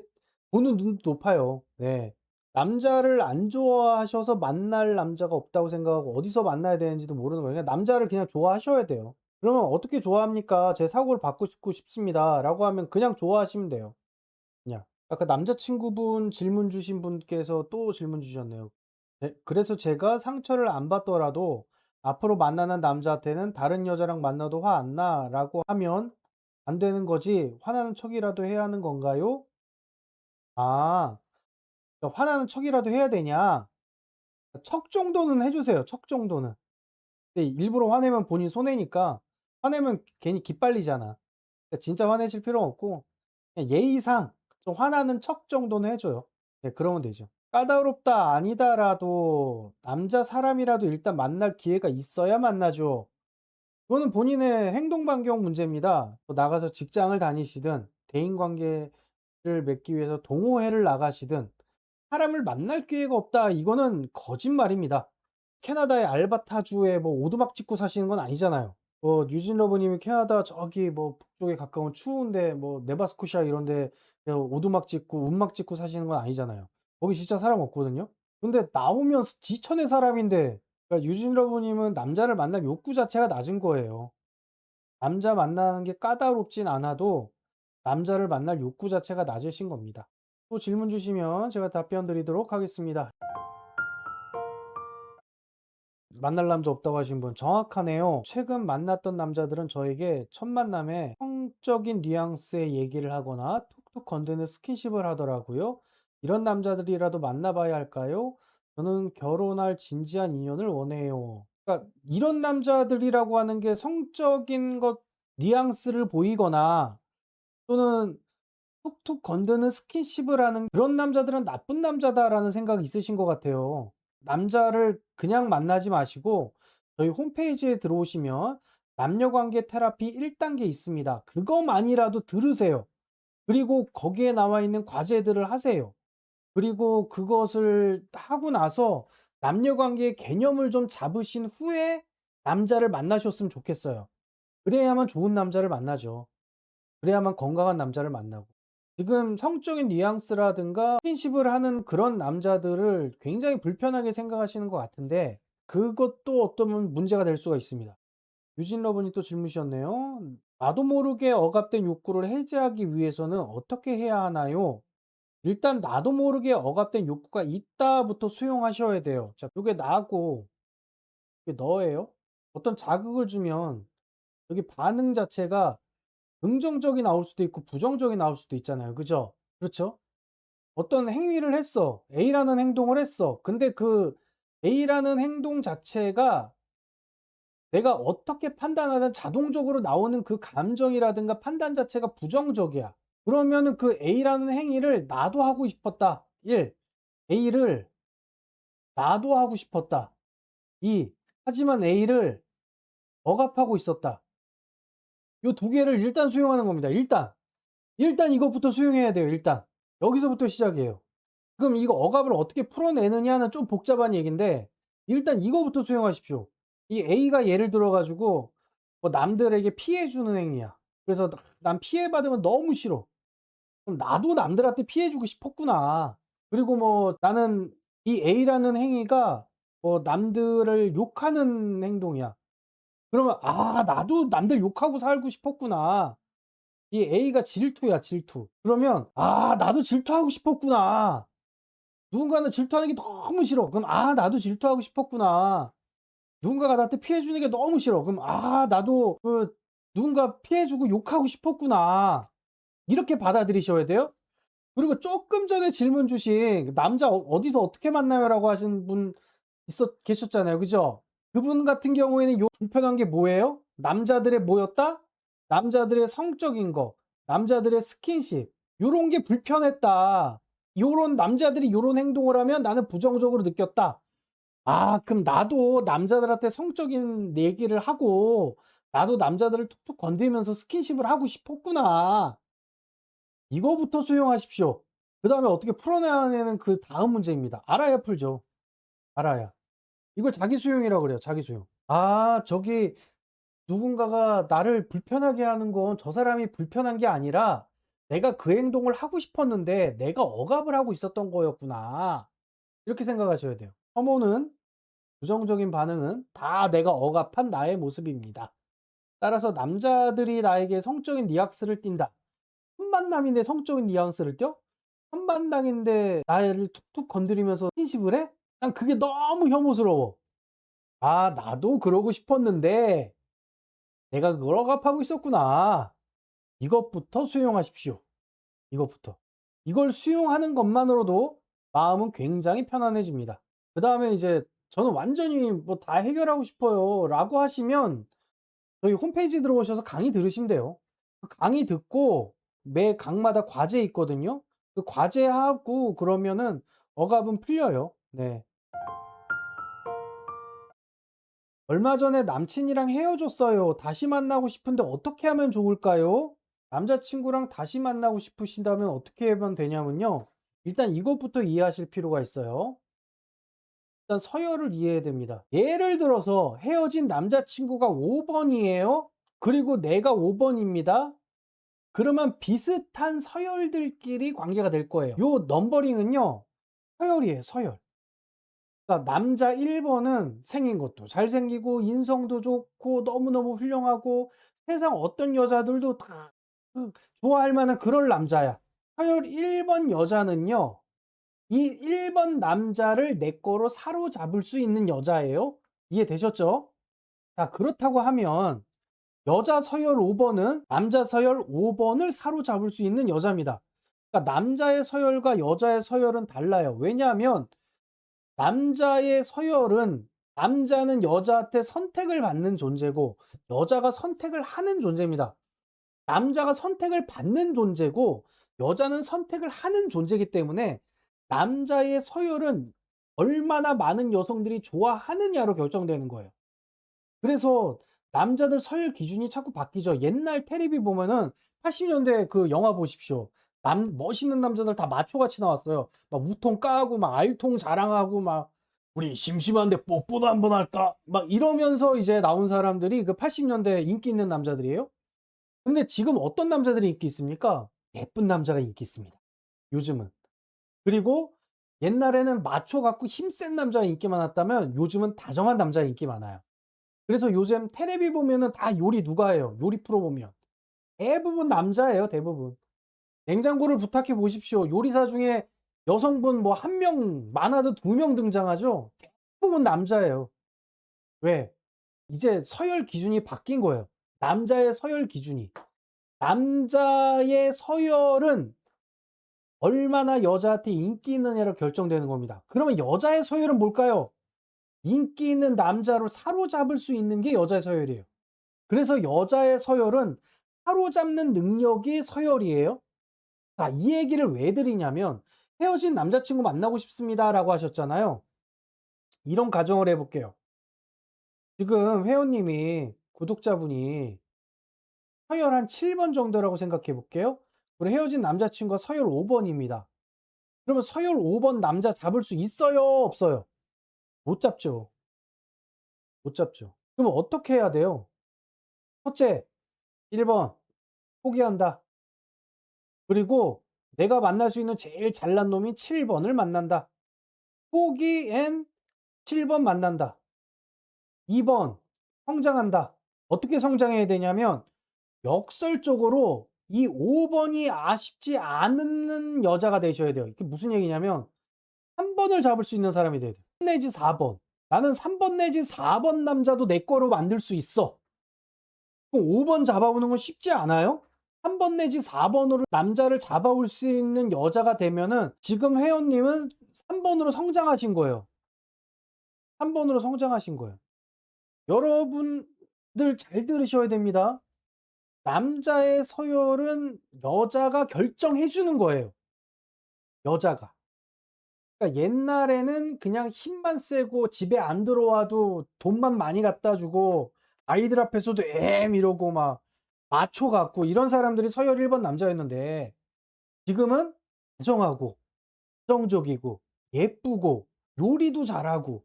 보는 눈도 높아요. 네. 남자를 안 좋아하셔서 만날 남자가 없다고 생각하고 어디서 만나야 되는지도 모르는 거예요. 그냥 남자를 그냥 좋아하셔야 돼요. 그러면 "어떻게 좋아합니까? 제 사고를 바꾸고 싶습니다."라고 하면 그냥 좋아하시면 돼요. 그냥. 아까 남자친구분 질문 주신 분께서 또 질문 주셨네요. 네, 그래서 제가 상처를 안 받더라도 앞으로 만나는 남자한테는 "다른 여자랑 만나도 화 안 나."라고 하면 안 되는 거지 화나는 척이라도 해야 하는 건가요? 아. 그러니까 화나는 척이라도 해야 되냐? 척 정도는 해 주세요, 척 정도는. 근데 일부러 화내면 본인 손해니까 화내면 괜히 기빨리잖아. 그러니까 진짜 화내실 필요는 없고 그냥 예의상 좀 화나는 척 정도는 해 줘요. 네, 그러면 되죠. 까다롭다 아니다라도 남자 사람이라도 일단 만날 기회가 있어야 만나죠. 그거는 본인의 행동 반경 문제입니다. 뭐 나가서 직장을 다니시든 대인 관계를 맺기 위해서 동호회를 나가시든 사람을 만날 기회가 없다 이거는 거짓말입니다. 캐나다의 알바타주에 뭐 오두막 짓고 사시는 건 아니잖아요. 뭐 뉴진 러브님이 캐나다 저기 뭐 북쪽에 가까운 추운데 뭐 네바스코샤 이런 데 그냥 오두막 짓고 움막 짓고 사시는 건 아니잖아요. 거기 진짜 사람 없거든요. 근데 나오면 지천의 사람인데 그러니까 유진 러브님은 남자를 만날 욕구 자체가 낮은 거예요. 남자 만나는 게 까다롭진 않아도 남자를 만날 욕구 자체가 낮으신 겁니다. 또 질문 주시면 제가 답변 드리도록 하겠습니다. 만날 남자 없다고 하신 분 정확하네요. 최근 만났던 남자들은 저에게 첫 만남에 성적인 뉘앙스의 얘기를 하거나 툭툭 건드는 스킨십을 하더라고요. 이런 남자들이라도 만나봐야 할까요? 저는 결혼할 진지한 인연을 원해요. 그러니까 이런 남자들이라고 하는 게 성적인 것 뉘앙스를 보이거나 또는 툭툭 건드는 스킨십을 하는 그런 남자들은 '나쁜 남자다.'라는 생각이 있으신 것 같아요. 남자를 그냥 만나지 마시고 저희 홈페이지에 들어오시면 남녀관계 테라피 1 단계 있습니다. 그것만이라도 들으세요. 그리고 거기에 나와 있는 과제들을 하세요. 그리고 그것을 하고 나서 남녀관계의 개념을 좀 잡으신 후에 남자를 만나셨으면 좋겠어요. 그래야만 좋은 남자를 만나죠. 그래야만 건강한 남자를 만나고. 지금 성적인 뉘앙스라든가 스킨십을 하는 그런 남자들을 굉장히 불편하게 생각하시는 것 같은데 그것도 어쩌면 문제가 될 수가 있습니다. 유진 러브님 또 질문 주셨네요. 나도 모르게 억압된 욕구를 해제하기 위해서는 어떻게 해야 하나요? 일단 나도 모르게 억압된 욕구가 있다부터 수용하셔야 돼요. 자, 이게 나고 이게 너예요. 어떤 자극을 주면 여기 반응 자체가 긍정적이 나올 수도 있고 부정적이 나올 수도 있잖아요. 그죠? 그렇죠? 어떤 행위를 했어. A라는 행동을 했어. 근데 그 A라는 행동 자체가 내가 어떻게 판단하든 자동적으로 나오는 그 감정이라든가 판단 자체가 부정적이야. 그러면은 그 A라는 행위를 나도 하고 싶었다. 1. A를 나도 하고 싶었다. 2. 하지만 A를 억압하고 있었다. 요 두 개를 일단 수용하는 겁니다. 일단 이것부터 수용해야 돼요. 일단 여기서부터 시작이에요. 그럼 이거 억압을 어떻게 풀어내느냐는 좀 복잡한 얘기인데 일단 이거부터 수용하십시오. 이 A가 예를 들어 가지고 뭐 남들에게 피해 주는 행위야. 그래서 난 피해 받으면 너무 싫어. 그럼 나도 남들한테 피해 주고 싶었구나. 그리고 뭐 나는 이 A라는 행위가 뭐 남들을 욕하는 행동이야. 그러면 '아 나도 남들 욕하고 살고 싶었구나.' 이 A가 질투야, 질투. 그러면 '아 나도 질투하고 싶었구나.' 누군가는 질투하는 게 너무 싫어. 그럼 '아 나도 질투하고 싶었구나.' 누군가가 나한테 피해 주는 게 너무 싫어. 그럼 '아 나도 그 누군가 피해 주고 욕하고 싶었구나.' 이렇게 받아들이셔야 돼요. 그리고 쪼끔 전에 질문 주신 그 남자 어디서 어떻게 만나요라고 하신 분 계셨잖아요. 그죠? 그분 같은 경우에는 요 불편한 게 뭐예요? 남자들의 뭐였다? 남자들의 성적인 거, 남자들의 스킨십 요런 게 불편했다. 요런 남자들이 요런 행동을 하면 나는 부정적으로 느꼈다. 아 그럼 나도 남자들한테 성적인 얘기를 하고 나도 남자들을 툭툭 건들면서 스킨십을 하고 싶었구나. 이거부터 수용하십시오. 그다음에 어떻게 풀어내는 그다음 문제입니다. 알아야 풀죠. 알아야. 이걸 자기 수용이라고 그래요. 자기 수용. 아 저기 누군가가 나를 불편하게 하는 건 저 사람이 불편한 게 아니라 내가 그 행동을 하고 싶었는데 내가 억압을 하고 있었던 거였구나. 이렇게 생각하셔야 돼요. 혐오는 부정적인 반응은 다 내가 억압한 나의 모습입니다. 따라서 남자들이 나에게 성적인 뉘앙스를 띈다. 첫 만남인데 성적인 뉘앙스를 띄어? 첫 만남인데 나를 툭툭 건드리면서 스킨십을 해? 난 그게 너무 혐오스러워. 아 나도 그러고 싶었는데 내가 그걸 억압하고 있었구나. 이것부터 수용하십시오. 이것부터. 이걸 수용하는 것만으로도 마음은 굉장히 편안해집니다. 그다음에 이제 저는 완전히 뭐 다 해결하고 싶어요라고 하시면 저희 홈페이지 들어오셔서 강의 들으시면 돼요. 그 강의 듣고 매 강마다 과제 있거든요. 그 과제하고 그러면은 억압은 풀려요. 네. 얼마 전에 남친이랑 헤어졌어요. 다시 만나고 싶은데 어떻게 하면 좋을까요? 남자친구랑 다시 만나고 싶으신다면 어떻게 하면 되냐면요. 일단 이것부터 이해하실 필요가 있어요. 일단 서열을 이해해야 됩니다. 예를 들어서 헤어진 남자친구가 5번이에요. 그리고 내가 5번입니다. 그러면 비슷한 서열들끼리 관계가 될 거예요. 요 넘버링은요. 서열이에요, 서열. 그러니까 남자 1번은 생긴 것도 잘생기고 인성도 좋고 너무너무 훌륭하고 세상 어떤 여자들도 다 좋아할 만한 그럴 남자야. 서열 1번 여자는요. 이 1번 남자를 내 거로 사로잡을 수 있는 여자예요. 이해되셨죠? 자, 그렇다고 하면 여자 서열 5번은 남자 서열 5번을 사로잡을 수 있는 여자입니다. 그러니까 남자의 서열과 여자의 서열은 달라요. 왜냐하면 남자의 서열은 남자는 여자한테 선택을 받는 존재고 여자가 선택을 하는 존재입니다. 남자가 선택을 받는 존재고 여자는 선택을 하는 존재이기 때문에 남자의 서열은 얼마나 많은 여성들이 좋아하느냐로 결정되는 거예요. 그래서 남자들 서열 기준이 자꾸 바뀌죠. 옛날 테레비 보면은 80년대 그 영화 보십시오. 멋있는 남자들 다 마초같이 나왔어요. 막 우통 까고 막 알통 자랑하고 막 "우리 심심한데 뽀뽀도 한번 할까?" 막 이러면서 이제 나온 사람들이 그 80년대 인기 있는 남자들이에요. 근데 지금 어떤 남자들이 인기 있습니까? 예쁜 남자가 인기 있습니다, 요즘은. 그리고 옛날에는 마초 같고 힘센 남자가 인기 많았다면 요즘은 다정한 남자가 인기 많아요. 그래서 요즘 테레비 보면은 다 요리 누가 해요? 요리 프로 보면. 대부분 남자예요, 대부분. 냉장고를 부탁해 보십시오. 요리사 중에 여성분 뭐 1명, 많아도 2명 등장하죠. 대부분 남자예요. 왜? 이제 서열 기준이 바뀐 거예요. 남자의 서열 기준이. 남자의 서열은 얼마나 여자한테 인기 있느냐로 결정되는 겁니다. 그러면 여자의 서열은 뭘까요? 인기 있는 남자로 사로잡을 수 있는 게 여자의 서열이에요. 그래서 여자의 서열은 사로잡는 능력이 서열이에요. 자, 이 얘기를 왜 드리냐면 헤어진 남자친구 만나고 싶습니다라고 하셨잖아요. 이런 가정을 해볼게요. 지금 회원님이 구독자분이 서열 한 7번 정도라고 생각해 볼게요. 우리 헤어진 남자친구가 서열 5번입니다. 그러면 서열 5번 남자 잡을 수 있어요? 없어요? 못 잡죠. 못 잡죠. 그럼 어떻게 해야 돼요? 첫째, 1번 포기한다. 그리고 내가 만날 수 있는 제일 잘난 놈이 7번을 만난다. 포기 앤 7번 만난다. 2번 성장한다. 어떻게 성장해야 되냐면 역설적으로 이 5번이 아쉽지 않은 여자가 되셔야 돼요. 이게 무슨 얘기냐면 3번을 잡을 수 있는 사람이 돼야 돼요. 3 내지 4번. 나는 3번 내지 4번 남자도 내 거로 만들 수 있어. 그럼 5번 잡아오는 건 쉽지 않아요? 3번 내지 4번으로 남자를 잡아올 수 있는 여자가 되면은 지금 회원님은 3번으로 성장하신 거예요. 3번으로 성장하신 거예요. 여러분들 잘 들으셔야 됩니다. 남자의 서열은 여자가 결정해 주는 거예요. 여자가. 그러니까 옛날에는 그냥 힘만 세고 집에 안 들어와도 돈만 많이 갖다 주고 아이들 앞에서도 이러고 막 마초 같고 이런 사람들이 서열 1번 남자였는데 지금은 다정하고 정적이고 예쁘고 요리도 잘하고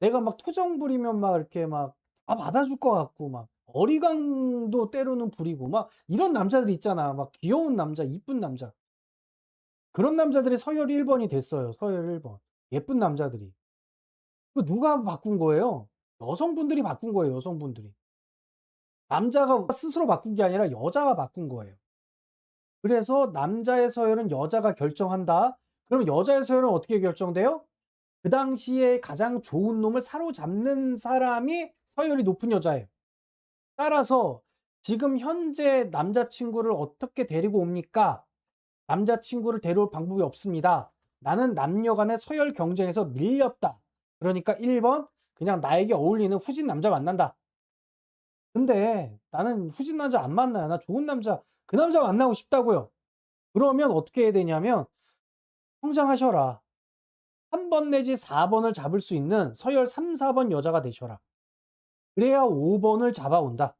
내가 막 투정 부리면 막 이렇게 막 다 받아줄 것 같고 막 어리광도 때로는 부리고 막 이런 남자들 있잖아. 막 귀여운 남자, 이쁜 남자. 그런 남자들이 서열 1번이 됐어요. 서열 1번. 예쁜 남자들이. 그 누가 바꾼 거예요? 여성분들이 바꾼 거예요, 여성분들이. 남자가 스스로 바꾼 게 아니라 여자가 바꾼 거예요. 그래서 남자의 서열은 여자가 결정한다. 그럼 여자의 서열은 어떻게 결정돼요? 그 당시에 가장 좋은 놈을 사로잡는 사람이 서열이 높은 여자예요. 따라서 지금 현재 남자친구를 어떻게 데리고 옵니까? 남자친구를 데려올 방법이 없습니다. 나는 남녀 간의 서열 경쟁에서 밀렸다. 그러니까 1번, 그냥 나에게 어울리는 후진 남자 만난다. 근데 나는 후진 남자 안 만나요. 나 좋은 남자, 그 남자 만나고 싶다고요. 그러면 어떻게 해야 되냐면 성장하셔라. 3번 내지 4번을 잡을 수 있는 서열 3, 4번 여자가 되셔라. 그래야 5번을 잡아온다.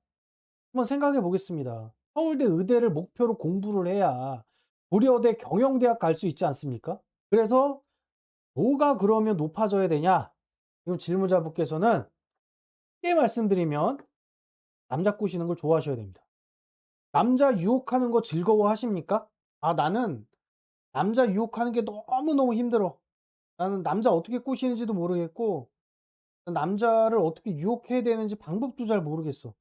한번 생각해 보겠습니다. 서울대 의대를 목표로 공부를 해야 고려대 경영대학 갈 수 있지 않습니까? 그래서 뭐가 그러면 높아져야 되냐? 지금 질문자분께서는 쉽게 말씀드리면 남자 꼬시는 걸 좋아하셔야 됩니다. 남자 유혹하는 거 즐거워하십니까? 아, 나는 남자 유혹하는 게 너무너무 힘들어. 나는 남자 어떻게 꼬시는지도 모르겠고 남자를 어떻게 유혹해야 되는지 방법도 잘 모르겠어.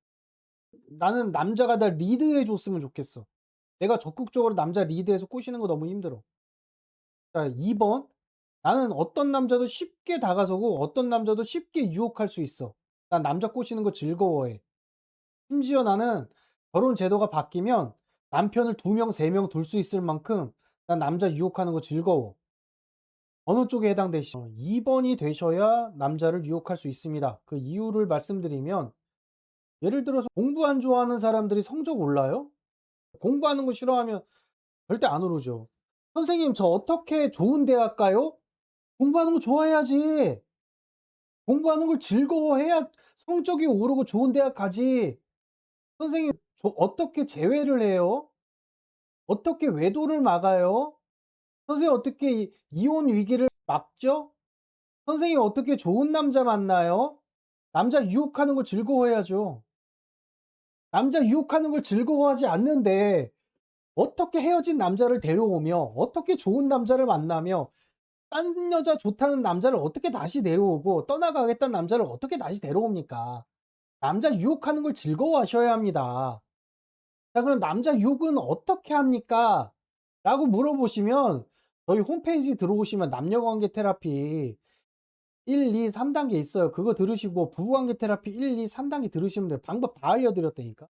나는 남자가 날 리드해 줬으면 좋겠어. 내가 적극적으로 남자 리드해서 꼬시는 거 너무 힘들어. 자, 2번. 나는 어떤 남자도 쉽게 다가서고 어떤 남자도 쉽게 유혹할 수 있어. 난 남자 꼬시는 거 즐거워해. 심지어 나는 결혼 제도가 바뀌면 남편을 2명, 3명 둘 수 있을 만큼 난 남자 유혹하는 거 즐거워. 어느 쪽에 해당되시죠? 2번이 되셔야 남자를 유혹할 수 있습니다. 그 이유를 말씀드리면 예를 들어서 공부 안 좋아하는 사람들이 성적 올라요? 공부하는 거 싫어하면 절대 안 오르죠. "선생님 저 어떻게 좋은 대학 가요?" 공부하는 거 좋아해야지. 공부하는 걸 즐거워해야 성적이 오르고 좋은 대학 가지. "선생님 저 어떻게 재회를 해요? 어떻게 외도를 막아요? 선생님 어떻게 이혼 위기를 막죠? 선생님 어떻게 좋은 남자 만나요?" 남자 유혹하는 걸 즐거워해야죠. 남자 유혹하는 걸 즐거워하지 않는데 어떻게 헤어진 남자를 데려오며 어떻게 좋은 남자를 만나며 딴 여자 좋다는 남자를 어떻게 다시 데려오고 떠나가겠다는 남자를 어떻게 다시 데려옵니까? 남자 유혹하는 걸 즐거워하셔야 합니다. 자, 그럼 남자 욕은 어떻게 합니까? 라고 물어보시면 저희 홈페이지 들어오시면 남녀관계 테라피 1, 2, 3단계 있어요. 그거 들으시고 부부관계 테라피 1, 2, 3단계 들으시면 돼요. 방법 다 알려드렸다니까.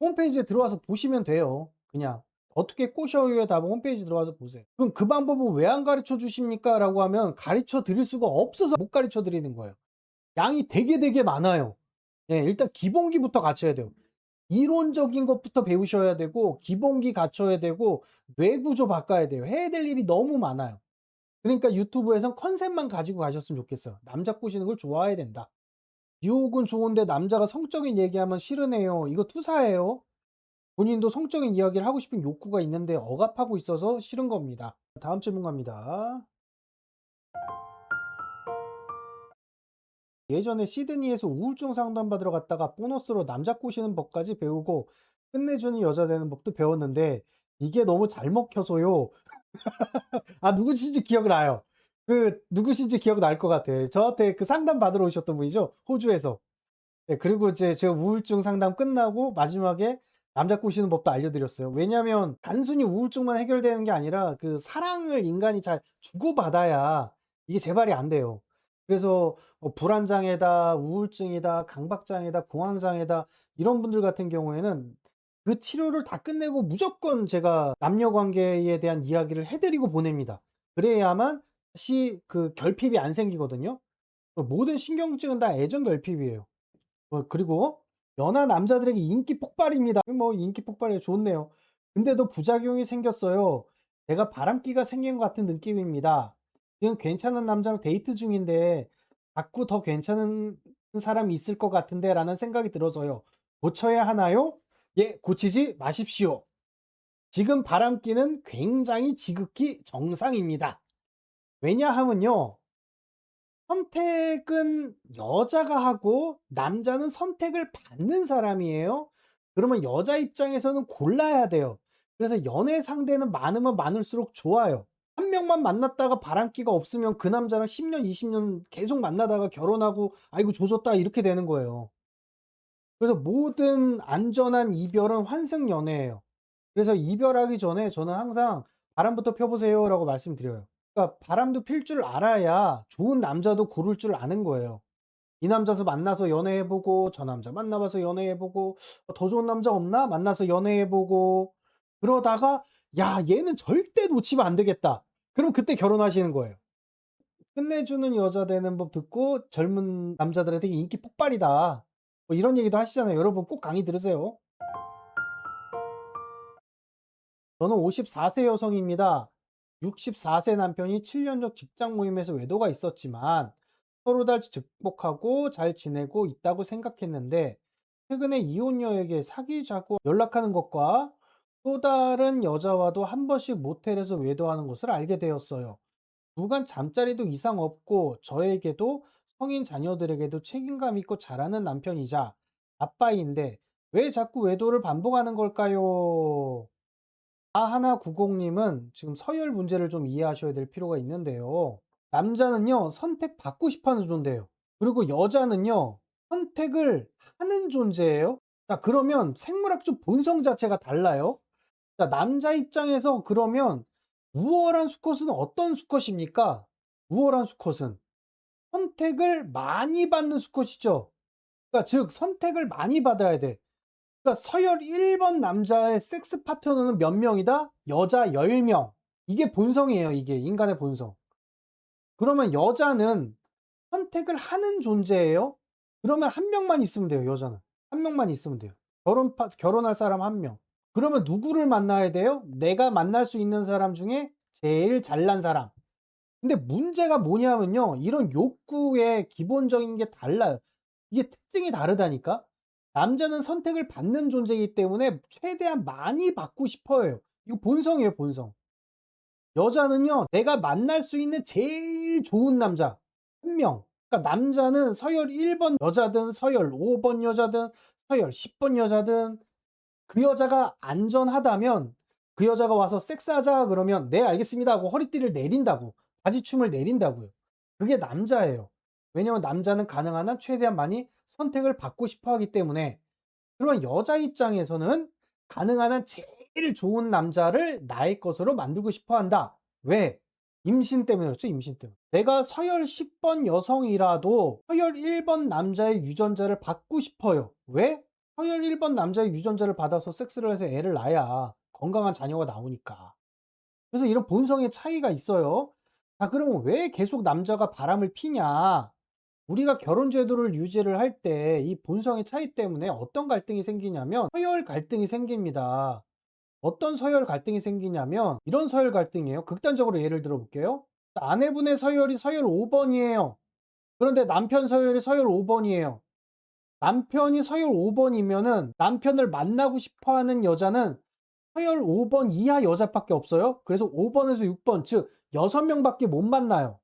홈페이지에 들어와서 보시면 돼요. 그냥 어떻게 꼬셔요의 답은 홈페이지 들어와서 보세요. 그럼 그 방법은 왜 안 가르쳐 주십니까? 라고 하면 가르쳐 드릴 수가 없어서 못 가르쳐 드리는 거예요. 양이 되게 많아요. 예, 일단 기본기부터 갖춰야 돼요. 이론적인 것부터 배우셔야 되고 기본기 갖춰야 되고 뇌구조 바꿔야 돼요. 해야 될 일이 너무 많아요. 그러니까 유튜브에선 컨셉만 가지고 가셨으면 좋겠어요. 남자 꼬시는 걸 좋아해야 된다. 유혹은 좋은데 남자가 성적인 얘기하면 싫으네요. 이거 투사예요. 본인도 성적인 이야기를 하고 싶은 욕구가 있는데 억압하고 있어서 싫은 겁니다. 다음 질문 갑니다. 예전에 시드니에서 우울증 상담 받으러 갔다가 보너스로 남자 꼬시는 법까지 배우고 끝내주는 여자 되는 법도 배웠는데 이게 너무 잘 먹혀서요. 아, 누구신지 기억나요. 누구신지 기억날 것 같아. 저한테 그 상담 받으러 오셨던 분이죠. 호주에서. 네, 그리고 이제 제가 우울증 상담 끝나고 마지막에 남자 꼬시는 법도 알려드렸어요. 왜냐면 단순히 우울증만 해결되는 게 아니라 그 사랑을 인간이 잘 주고받아야 이게 재발이 안 돼요. 그래서 불안장애다, 우울증이다, 강박장애다, 공황장애다 이런 분들 같은 경우에는 그 치료를 다 끝내고 무조건 제가 남녀 관계에 대한 이야기를 해드리고 보냅니다. 그래야만 다시 그 결핍이 안 생기거든요. 모든 신경증은 다 애정 결핍이에요. 그리고 연하 남자들에게 인기 폭발입니다. 뭐 인기 폭발이 좋네요. 근데도 부작용이 생겼어요. 제가 바람기가 생긴 것 같은 느낌입니다. 지금 괜찮은 남자랑 데이트 중인데 자꾸 더 괜찮은 사람이 있을 것 같은데 라는 생각이 들어서요. 고쳐야 하나요? 예, 고치지 마십시오. 지금 바람기는 굉장히 지극히 정상입니다. 왜냐하면요. 선택은 여자가 하고 남자는 선택을 받는 사람이에요. 그러면 여자 입장에서는 골라야 돼요. 그래서 연애 상대는 많으면 많을수록 좋아요. 한 명만 만났다가 바람기가 없으면 그 남자랑 10년, 20년 계속 만나다가 결혼하고 아이고 조졌다 이렇게 되는 거예요. 그래서 모든 안전한 이별은 환승연애예요. 그래서 이별하기 전에 저는 항상 "바람부터 펴 보세요."라고 말씀드려요. 그러니까 바람도 필 줄 알아야 좋은 남자도 고를 줄 아는 거예요. 이 남자도 만나서 연애해 보고 저 남자 만나 봐서 연애해 보고 '더 좋은 남자 없나?' 만나서 연애해 보고 그러다가 '야 얘는 절대 놓치면 안 되겠다.' 그럼 그때 결혼하시는 거예요. 끝내주는 여자 되는 법 듣고 젊은 남자들한테 인기 폭발이다. 뭐 이런 얘기도 하시잖아요. 여러분 꼭 강의 들으세요. 저는 54세 여성입니다. 64세 남편이 7년 전 직장 모임에서 외도가 있었지만 서로 다 극복하고 잘 지내고 있다고 생각했는데 최근에 이혼녀에게 사귀자고 연락하는 것과 또 다른 여자와도 한 번씩 모텔에서 외도하는 것을 알게 되었어요. 부간 잠자리도 이상 없고 저에게도 성인 자녀들에게도 책임감 있고 잘하는 남편이자 아빠인데 왜 자꾸 외도를 반복하는 걸까요? 4190님은 지금 서열 문제를 좀 이해하셔야 될 필요가 있는데요. 남자는요, 선택받고 싶어 하는 존재예요. 그리고 여자는요, 선택을 하는 존재예요. 자, 그러면 생물학적 본성 자체가 달라요. 자, 남자 입장에서 그러면 우월한 수컷은 어떤 수컷입니까? 우월한 수컷은 선택을 많이 받는 수컷이죠. 그러니까 즉 선택을 많이 받아야 돼. 그러니까 서열 1번 남자의 섹스 파트너는 몇 명이다? 여자 10명. 이게 본성이에요, 이게 인간의 본성. 그러면 여자는 선택을 하는 존재예요. 그러면 한 명만 있으면 돼요, 여자는. 한 명만 있으면 돼요. 결혼할 사람 한 명. 그러면 누구를 만나야 돼요? 내가 만날 수 있는 사람 중에 제일 잘난 사람. 근데 문제가 뭐냐면요. 이런 욕구의 기본적인 게 달라요. 이게 특징이 다르다니까? 남자는 선택을 받는 존재이기 때문에 최대한 많이 받고 싶어해요. 이거 본성이에요, 본성. 여자는요, 내가 만날 수 있는 제일 좋은 남자 한 명. 그러니까 남자는 서열 1번 여자든 서열 5번 여자든 서열 10번 여자든 그 여자가 안전하다면 그 여자가 와서 섹스하자 그러면 네 알겠습니다 하고 허리띠를 내린다고 바지춤을 내린다고요. 그게 남자예요. 왜냐면 남자는 가능한 한 최대한 많이 선택을 받고 싶어 하기 때문에. 그러면 여자 입장에서는 가능한 한 제일 좋은 남자를 나의 것으로 만들고 싶어 한다. 왜? 임신 때문에 그렇죠. 임신 때문에. 내가 서열 10번 여성이라도 서열 1번 남자의 유전자를 받고 싶어요. 왜? 서열 1번 남자의 유전자를 받아서 섹스를 해서 애를 낳아야 건강한 자녀가 나오니까. 그래서 이런 본성의 차이가 있어요. 자, 그러면 왜 계속 남자가 바람을 피냐? 우리가 결혼 제도를 유지를 할 때 이 본성의 차이 때문에 어떤 갈등이 생기냐면 서열 갈등이 생깁니다. 어떤 서열 갈등이 생기냐면 이런 서열 갈등이에요. 극단적으로 예를 들어 볼게요. 아내분의 서열이 서열 5번이에요. 그런데 남편 서열이 서열 5번이에요. 남편이 서열 5번이면은 남편을 만나고 싶어 하는 여자는 서열 5번 이하 여자밖에 없어요. 그래서 5번에서 6번, 즉 6명밖에 못 만나요.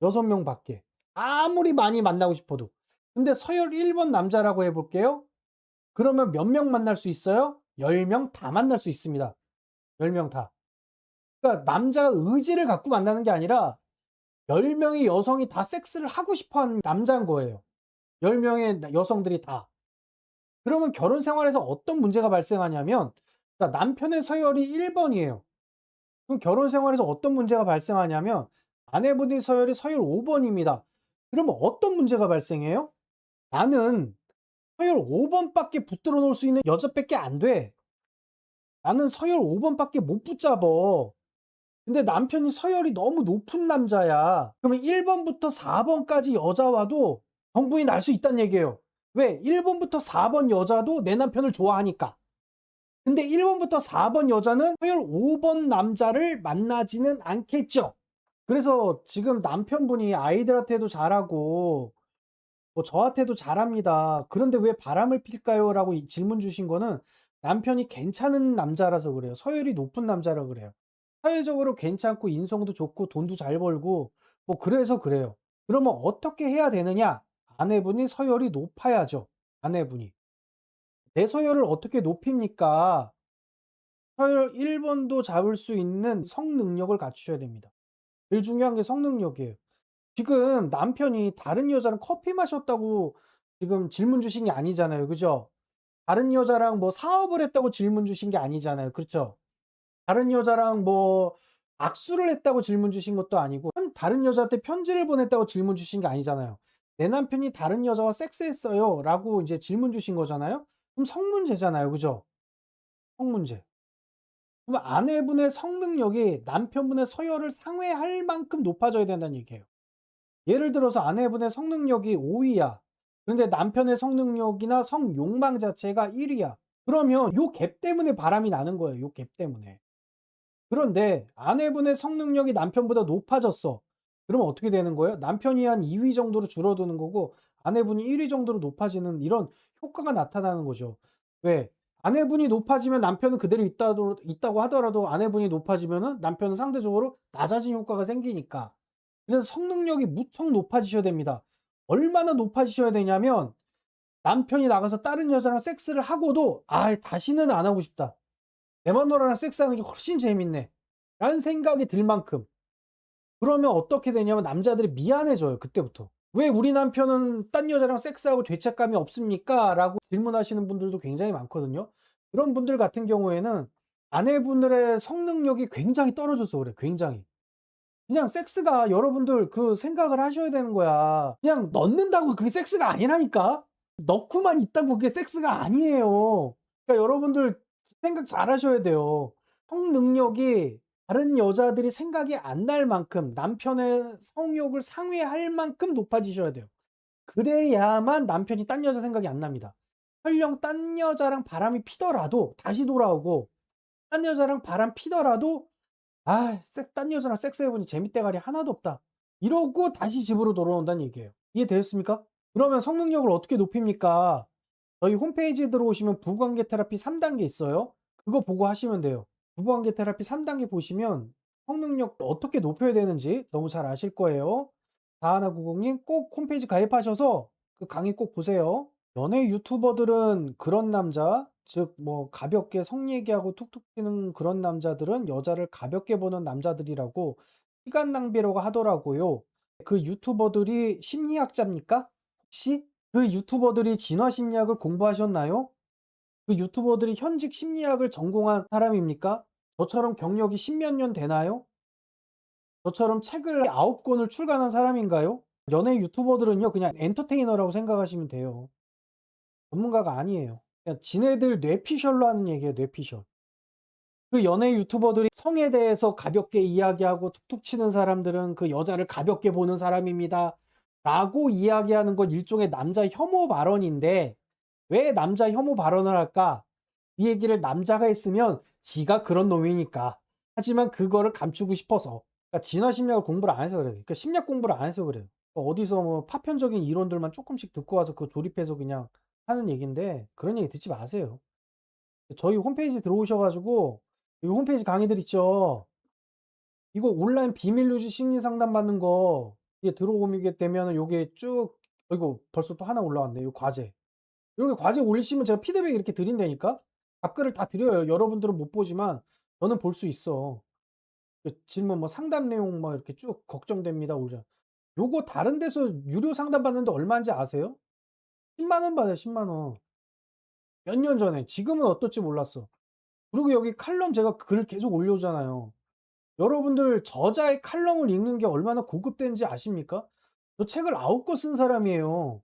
6명밖에. 아무리 많이 만나고 싶어도. 근데 서열 1번 남자라고 해 볼게요. 그러면 몇 명 만날 수 있어요? 10명 다 만날 수 있습니다. 10명 다. 그러니까 남자가 의지를 갖고 만나는 게 아니라 10명의 여성이 다 섹스를 하고 싶어 하는 남자인 거예요. 10명의 여성들이 다. 그러면 결혼 생활에서 어떤 문제가 발생하냐면 남편의 서열이 1번이에요. 그럼 결혼 생활에서 어떤 문제가 발생하냐면 아내분의 서열이 서열 5번입니다. 그러면 어떤 문제가 발생해요? 나는 서열 5번밖에 붙들어 놓을 수 있는 여자밖에 안 돼. 나는 서열 5번밖에 못 붙잡어. 근데 남편이 서열이 너무 높은 남자야. 그러면 1번부터 4번까지 여자와도 정부이 날 수 있다는 얘기예요. 왜? 1번부터 4번 여자도 내 남편을 좋아하니까. 근데 1번부터 4번 여자는 서열 5번 남자를 만나지는 않겠죠. 그래서 지금 남편분이 아이들한테도 잘하고 뭐 저한테도 잘합니다. 그런데 왜 바람을 필까요? 라고 질문 주신 거는 남편이 괜찮은 남자라서 그래요. 서열이 높은 남자라 그래요. 사회적으로 괜찮고 인성도 좋고 돈도 잘 벌고 뭐 그래서 그래요. 그러면 어떻게 해야 되느냐? 아내분이 서열이 높아야죠. 아내분이. 내 서열을 어떻게 높입니까? 서열 1번도 잡을 수 있는 성능력을 갖추셔야 됩니다. 제일 중요한 게 성능력이에요. 지금 남편이 다른 여자랑 커피 마셨다고 지금 질문 주신 게 아니잖아요. 그죠? 다른 여자랑 뭐 사업을 했다고 질문 주신 게 아니잖아요. 그렇죠? 다른 여자랑 뭐 악수를 했다고 질문 주신 것도 아니고 다른 여자한테 편지를 보냈다고 질문 주신 게 아니잖아요. "내 남편이 다른 여자와 섹스했어요." 라고 이제 질문 주신 거잖아요. 그럼 성문제잖아요. 그죠? 성문제. 그럼 아내분의 성능력이 남편분의 서열을 상회할 만큼 높아져야 된다는 얘기예요. 예를 들어서 아내분의 성능력이 5 위야. 그런데 남편의 성능력이나 성욕망 자체가 1 위야. 그러면 요 갭 때문에 바람이 나는 거예요, 요 갭 때문에. 그런데 아내분의 성능력이 남편보다 높아졌어. 그러면 어떻게 되는 거예요? 남편이 한 2위 정도로 줄어드는 거고 아내분이 1위 정도로 높아지는 이런 효과가 나타나는 거죠. 왜? 아내분이 높아지면 남편은 그대로 있다고 하더라도 아내분이 높아지면은 남편은 상대적으로 낮아진 효과가 생기니까. 그래서 성능력이 무척 높아지셔야 됩니다. 얼마나 높아지셔야 되냐면 남편이 나가서 다른 여자랑 섹스를 하고도 '아 다시는 안 하고 싶다. 내 마누라랑 섹스하는 게 훨씬 재밌네.' 라는 생각이 들 만큼. 그러면 어떻게 되냐면 남자들이 미안해져요 그때부터. "왜 우리 남편은 딴 여자랑 섹스하고 죄책감이 없습니까?" 라고 질문하시는 분들도 굉장히 많거든요. 그런 분들 같은 경우에는 아내분들의 성능력이 굉장히 떨어져서 그래요 굉장히. 그냥 섹스가 여러분들 그 생각을 하셔야 되는 거야. 그냥 넣는다고 그게 섹스가 아니라니까. 넣고만 있다고 그게 섹스가 아니에요. 그러니까 여러분들 생각 잘 하셔야 돼요. 성능력이 다른 여자들이 생각이 안 날 만큼 남편의 성욕을 상회할 만큼 높아지셔야 돼요. 그래야만 남편이 딴 여자 생각이 안 납니다. 설령 딴 여자랑 바람이 피더라도 다시 돌아오고 딴 여자랑 바람 피더라도 '아 딴 여자랑 섹스해 보니 재밌대가리 하나도 없다.' 이러고 다시 집으로 돌아온다는 얘기예요. 이해되셨습니까? 그러면 성능력을 어떻게 높입니까? 저희 홈페이지에 들어오시면 부부관계 테라피 3 단계 있어요. 그거 보고 하시면 돼요. 부부관계 테라피 3 단계 보시면 성능력 어떻게 높여야 되는지 너무 잘 아실 거예요. 4190 님 꼭 홈페이지 가입하셔서 그 강의 꼭 보세요. 연애 유튜버들은 그런 남자 즉 뭐 가볍게 성 얘기하고 툭툭 튀는 그런 남자들은 여자를 가볍게 보는 남자들이라고 시간 낭비라고 하더라고요. 그 유튜버들이 심리학자입니까? 혹시? 그 유튜버들이 진화 심리학을 공부하셨나요? 그 유튜버들이 현직 심리학을 전공한 사람입니까? 저처럼 경력이 십몇 년 되나요? 저처럼 책을 9권을 출간한 사람인가요? 연예 유튜버들은요 그냥 엔터테이너라고 생각하시면 돼요. 전문가가 아니에요. 그냥 지네들 뇌피셜로 하는 얘기예요, 뇌피셜. 그 연예 유튜버들이 성에 대해서 가볍게 이야기하고 툭툭 치는 사람들은 그 여자를 가볍게 보는 사람입니다. 라고 이야기하는 건 일종의 남자 혐오 발언인데 왜 남자 혐오 발언을 할까? 이 얘기를 남자가 했으면 지가 그런 놈이니까. 하지만 그거를 감추고 싶어서. 그러니까 진화 심리학을 공부를 안 해서 그래요. 그러니까 심리학 공부를 안 해서 그래요. 어디서 뭐 파편적인 이론들만 조금씩 듣고 와서 그거 조립해서 그냥 하는 얘기인데 그런 얘기 듣지 마세요. 저희 홈페이지 들어오셔 가지고 이 홈페이지 강의들 있죠. 이거 온라인 비밀 유지 심리 상담 받는 거 이게 들어오게 되면은 요게 쭉 어이구 벌써 또 하나 올라왔네. 요 과제. 요렇게 과제 올리시면 제가 피드백 이렇게 드린다니까. 답글을 다 드려요. 여러분들은 못 보지만 저는 볼 수 있어. 그 질문 뭐 상담 내용 막 이렇게 쭉 걱정됩니다. 오죠. 요거 다른 데서 유료 상담 받는데 얼마인지 아세요? 10만 원 받아요, 10만 원. 몇 년 전에. 지금은 어떨지 몰랐어. 그리고 여기 칼럼 제가 글 계속 올려오잖아요. 여러분들 저자의 칼럼을 읽는 게 얼마나 고급된지 아십니까? 저 책을 9권 쓴 사람이에요.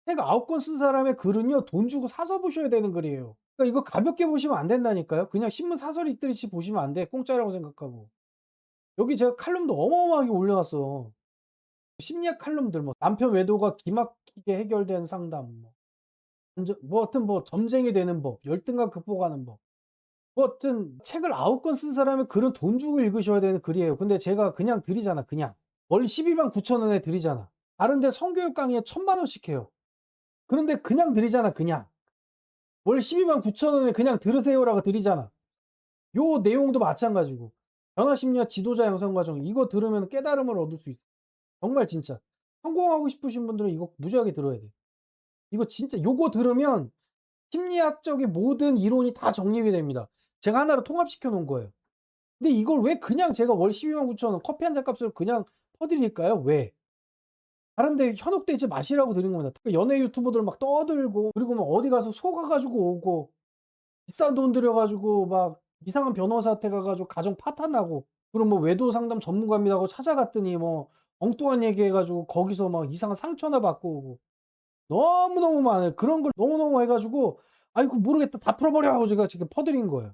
책 9권 쓴 사람의 글은요, 돈 주고 사서 보셔야 되는 글이에요. 그러니까 이거 가볍게 보시면 안 된다니까요. 그냥 신문 사설 읽듯이 보시면 안 돼. 공짜라고 생각하고. 여기 제가 칼럼도 어마어마하게 올려놨어. 심리학 칼럼들 뭐 남편 외도가 기막히게 해결된 상담 뭐 하여튼 뭐 점쟁이 되는 법, 열등감 극복하는 법. 뭐 하여튼 책을 9권 쓴 사람의 글은 돈 주고 읽으셔야 되는 글이에요. 근데 제가 그냥 드리잖아, 그냥. 월 12만 9천 원에 드리잖아. 다른 데 성교육 강의에 1,000만 원씩 해요. 그런데 그냥 드리잖아, 그냥. 월 12만 9천 원에 그냥 들으세요라고 드리잖아. 요 내용도 마찬가지고. 변화심리학 지도자 양성 과정 이거 들으면 깨달음을 얻을 수 있어. 정말 진짜. 성공하고 싶으신 분들은 이거 무지하게 들어야 돼. 이거 진짜 요거 들으면 심리학적인 모든 이론이 다 정립이 됩니다. 제가 하나로 통합시켜 놓은 거예요. 근데 이걸 왜 그냥 제가 월 12만 9천 원 커피 한 잔 값을 그냥 퍼드릴까요? 왜? 다른 데 현혹되지 마시라고 드린 겁니다. 연예 유튜버들 막 떠들고 그리고 막 어디 가서 속아 가지고 오고 비싼 돈 들여 가지고 막 이상한 변호사한테 가 가지고 가정 파탄나고 그리고 뭐 외도 상담 전문가입니다 하고 찾아갔더니 뭐 엉뚱한 얘기해 가지고 거기서 막 이상한 상처나 받고 오고 너무너무 많아요. 그런 걸 너무너무 해 가지고 "아이고 모르겠다. 다 풀어버려." 하고 제가 지금 퍼드린 거예요.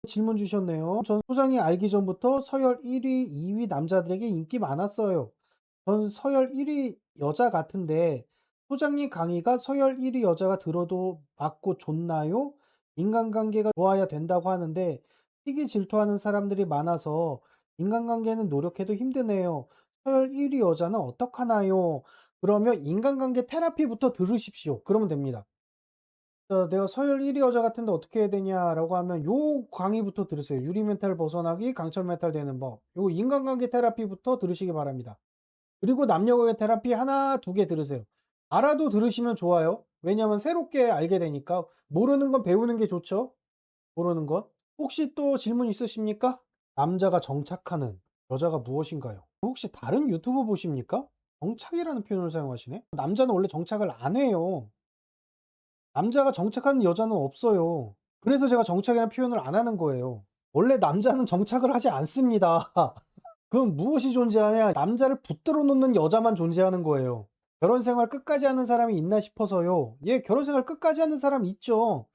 질문 주셨네요. "전 소장이 알기 전부터 서열 1 위, 2위 남자들에게 인기 많았어요. 전 서열 1위 여자 같은데 소장님 강의가 서열 1위 여자가 들어도 맞고 좋나요? 인간관계가 좋아야 된다고 하는데 시기 질투하는 사람들이 많아서 인간관계는 노력해도 힘드네요. 서열 1위 여자는 어떡하나요?" 그러면 인간관계 테라피부터 들으십시오. 그러면 됩니다. "내가 서열 1위 여자 같은데 어떻게 해야 되냐?"라고 하면 요 강의부터 들으세요. 유리 멘탈 벗어나기, 강철 멘탈 되는 법. 요거 인간관계 테라피부터 들으시기 바랍니다. 그리고 남녀관계 테라피 하나, 두 개 들으세요. 알아도 들으시면 좋아요. 왜냐하면 새롭게 알게 되니까. 모르는 건 배우는 게 좋죠. 모르는 것. 혹시 또 질문 있으십니까? 남자가 정착하는 여자가 무엇인가요? 혹시 다른 유튜브 보십니까? 정착이라는 표현을 사용하시네? 남자는 원래 정착을 안 해요. 남자가 정착하는 여자는 없어요. 그래서 제가 정착이라는 표현을 안 하는 거예요. 원래 남자는 정착을 하지 않습니다. 그럼 무엇이 존재하냐? 남자를 붙들어 놓는 여자만 존재하는 거예요. 결혼 생활 끝까지 하는 사람이 있나 싶어서요. 예, 결혼 생활 끝까지 하는 사람 있죠.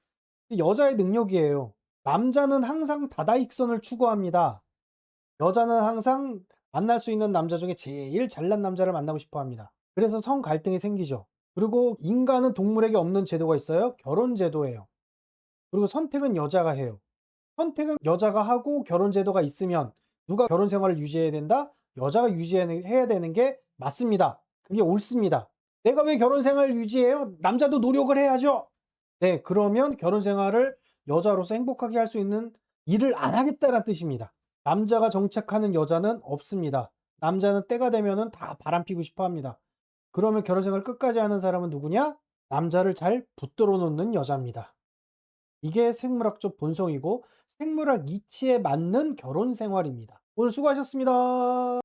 여자의 능력이에요. 남자는 항상 다다익선을 추구합니다. 여자는 항상 만날 수 있는 남자 중에 제일 잘난 남자를 만나고 싶어 합니다. 그래서 성 갈등이 생기죠. 그리고 인간은 동물에게 없는 제도가 있어요. 결혼 제도예요. 그리고 선택은 여자가 해요. 선택은 여자가 하고 결혼 제도가 있으면 누가 결혼 생활을 유지해야 된다? 여자가 유지해야 되는 게 맞습니다. 그게 옳습니다. 내가 왜 결혼 생활을 유지해요? 남자도 노력을 해야죠. 네, 그러면 결혼 생활을 여자로서 행복하게 할 수 있는 일을 안 하겠다는 뜻입니다. 남자가 정착하는 여자는 없습니다. 남자는 때가 되면은 다 바람 피고 싶어 합니다. 그러면 결혼 생활 끝까지 하는 사람은 누구냐? 남자를 잘 붙들어 놓는 여자입니다. 이게 생물학적 본성이고 생물학 이치에 맞는 결혼 생활입니다. 오늘 수고하셨습니다.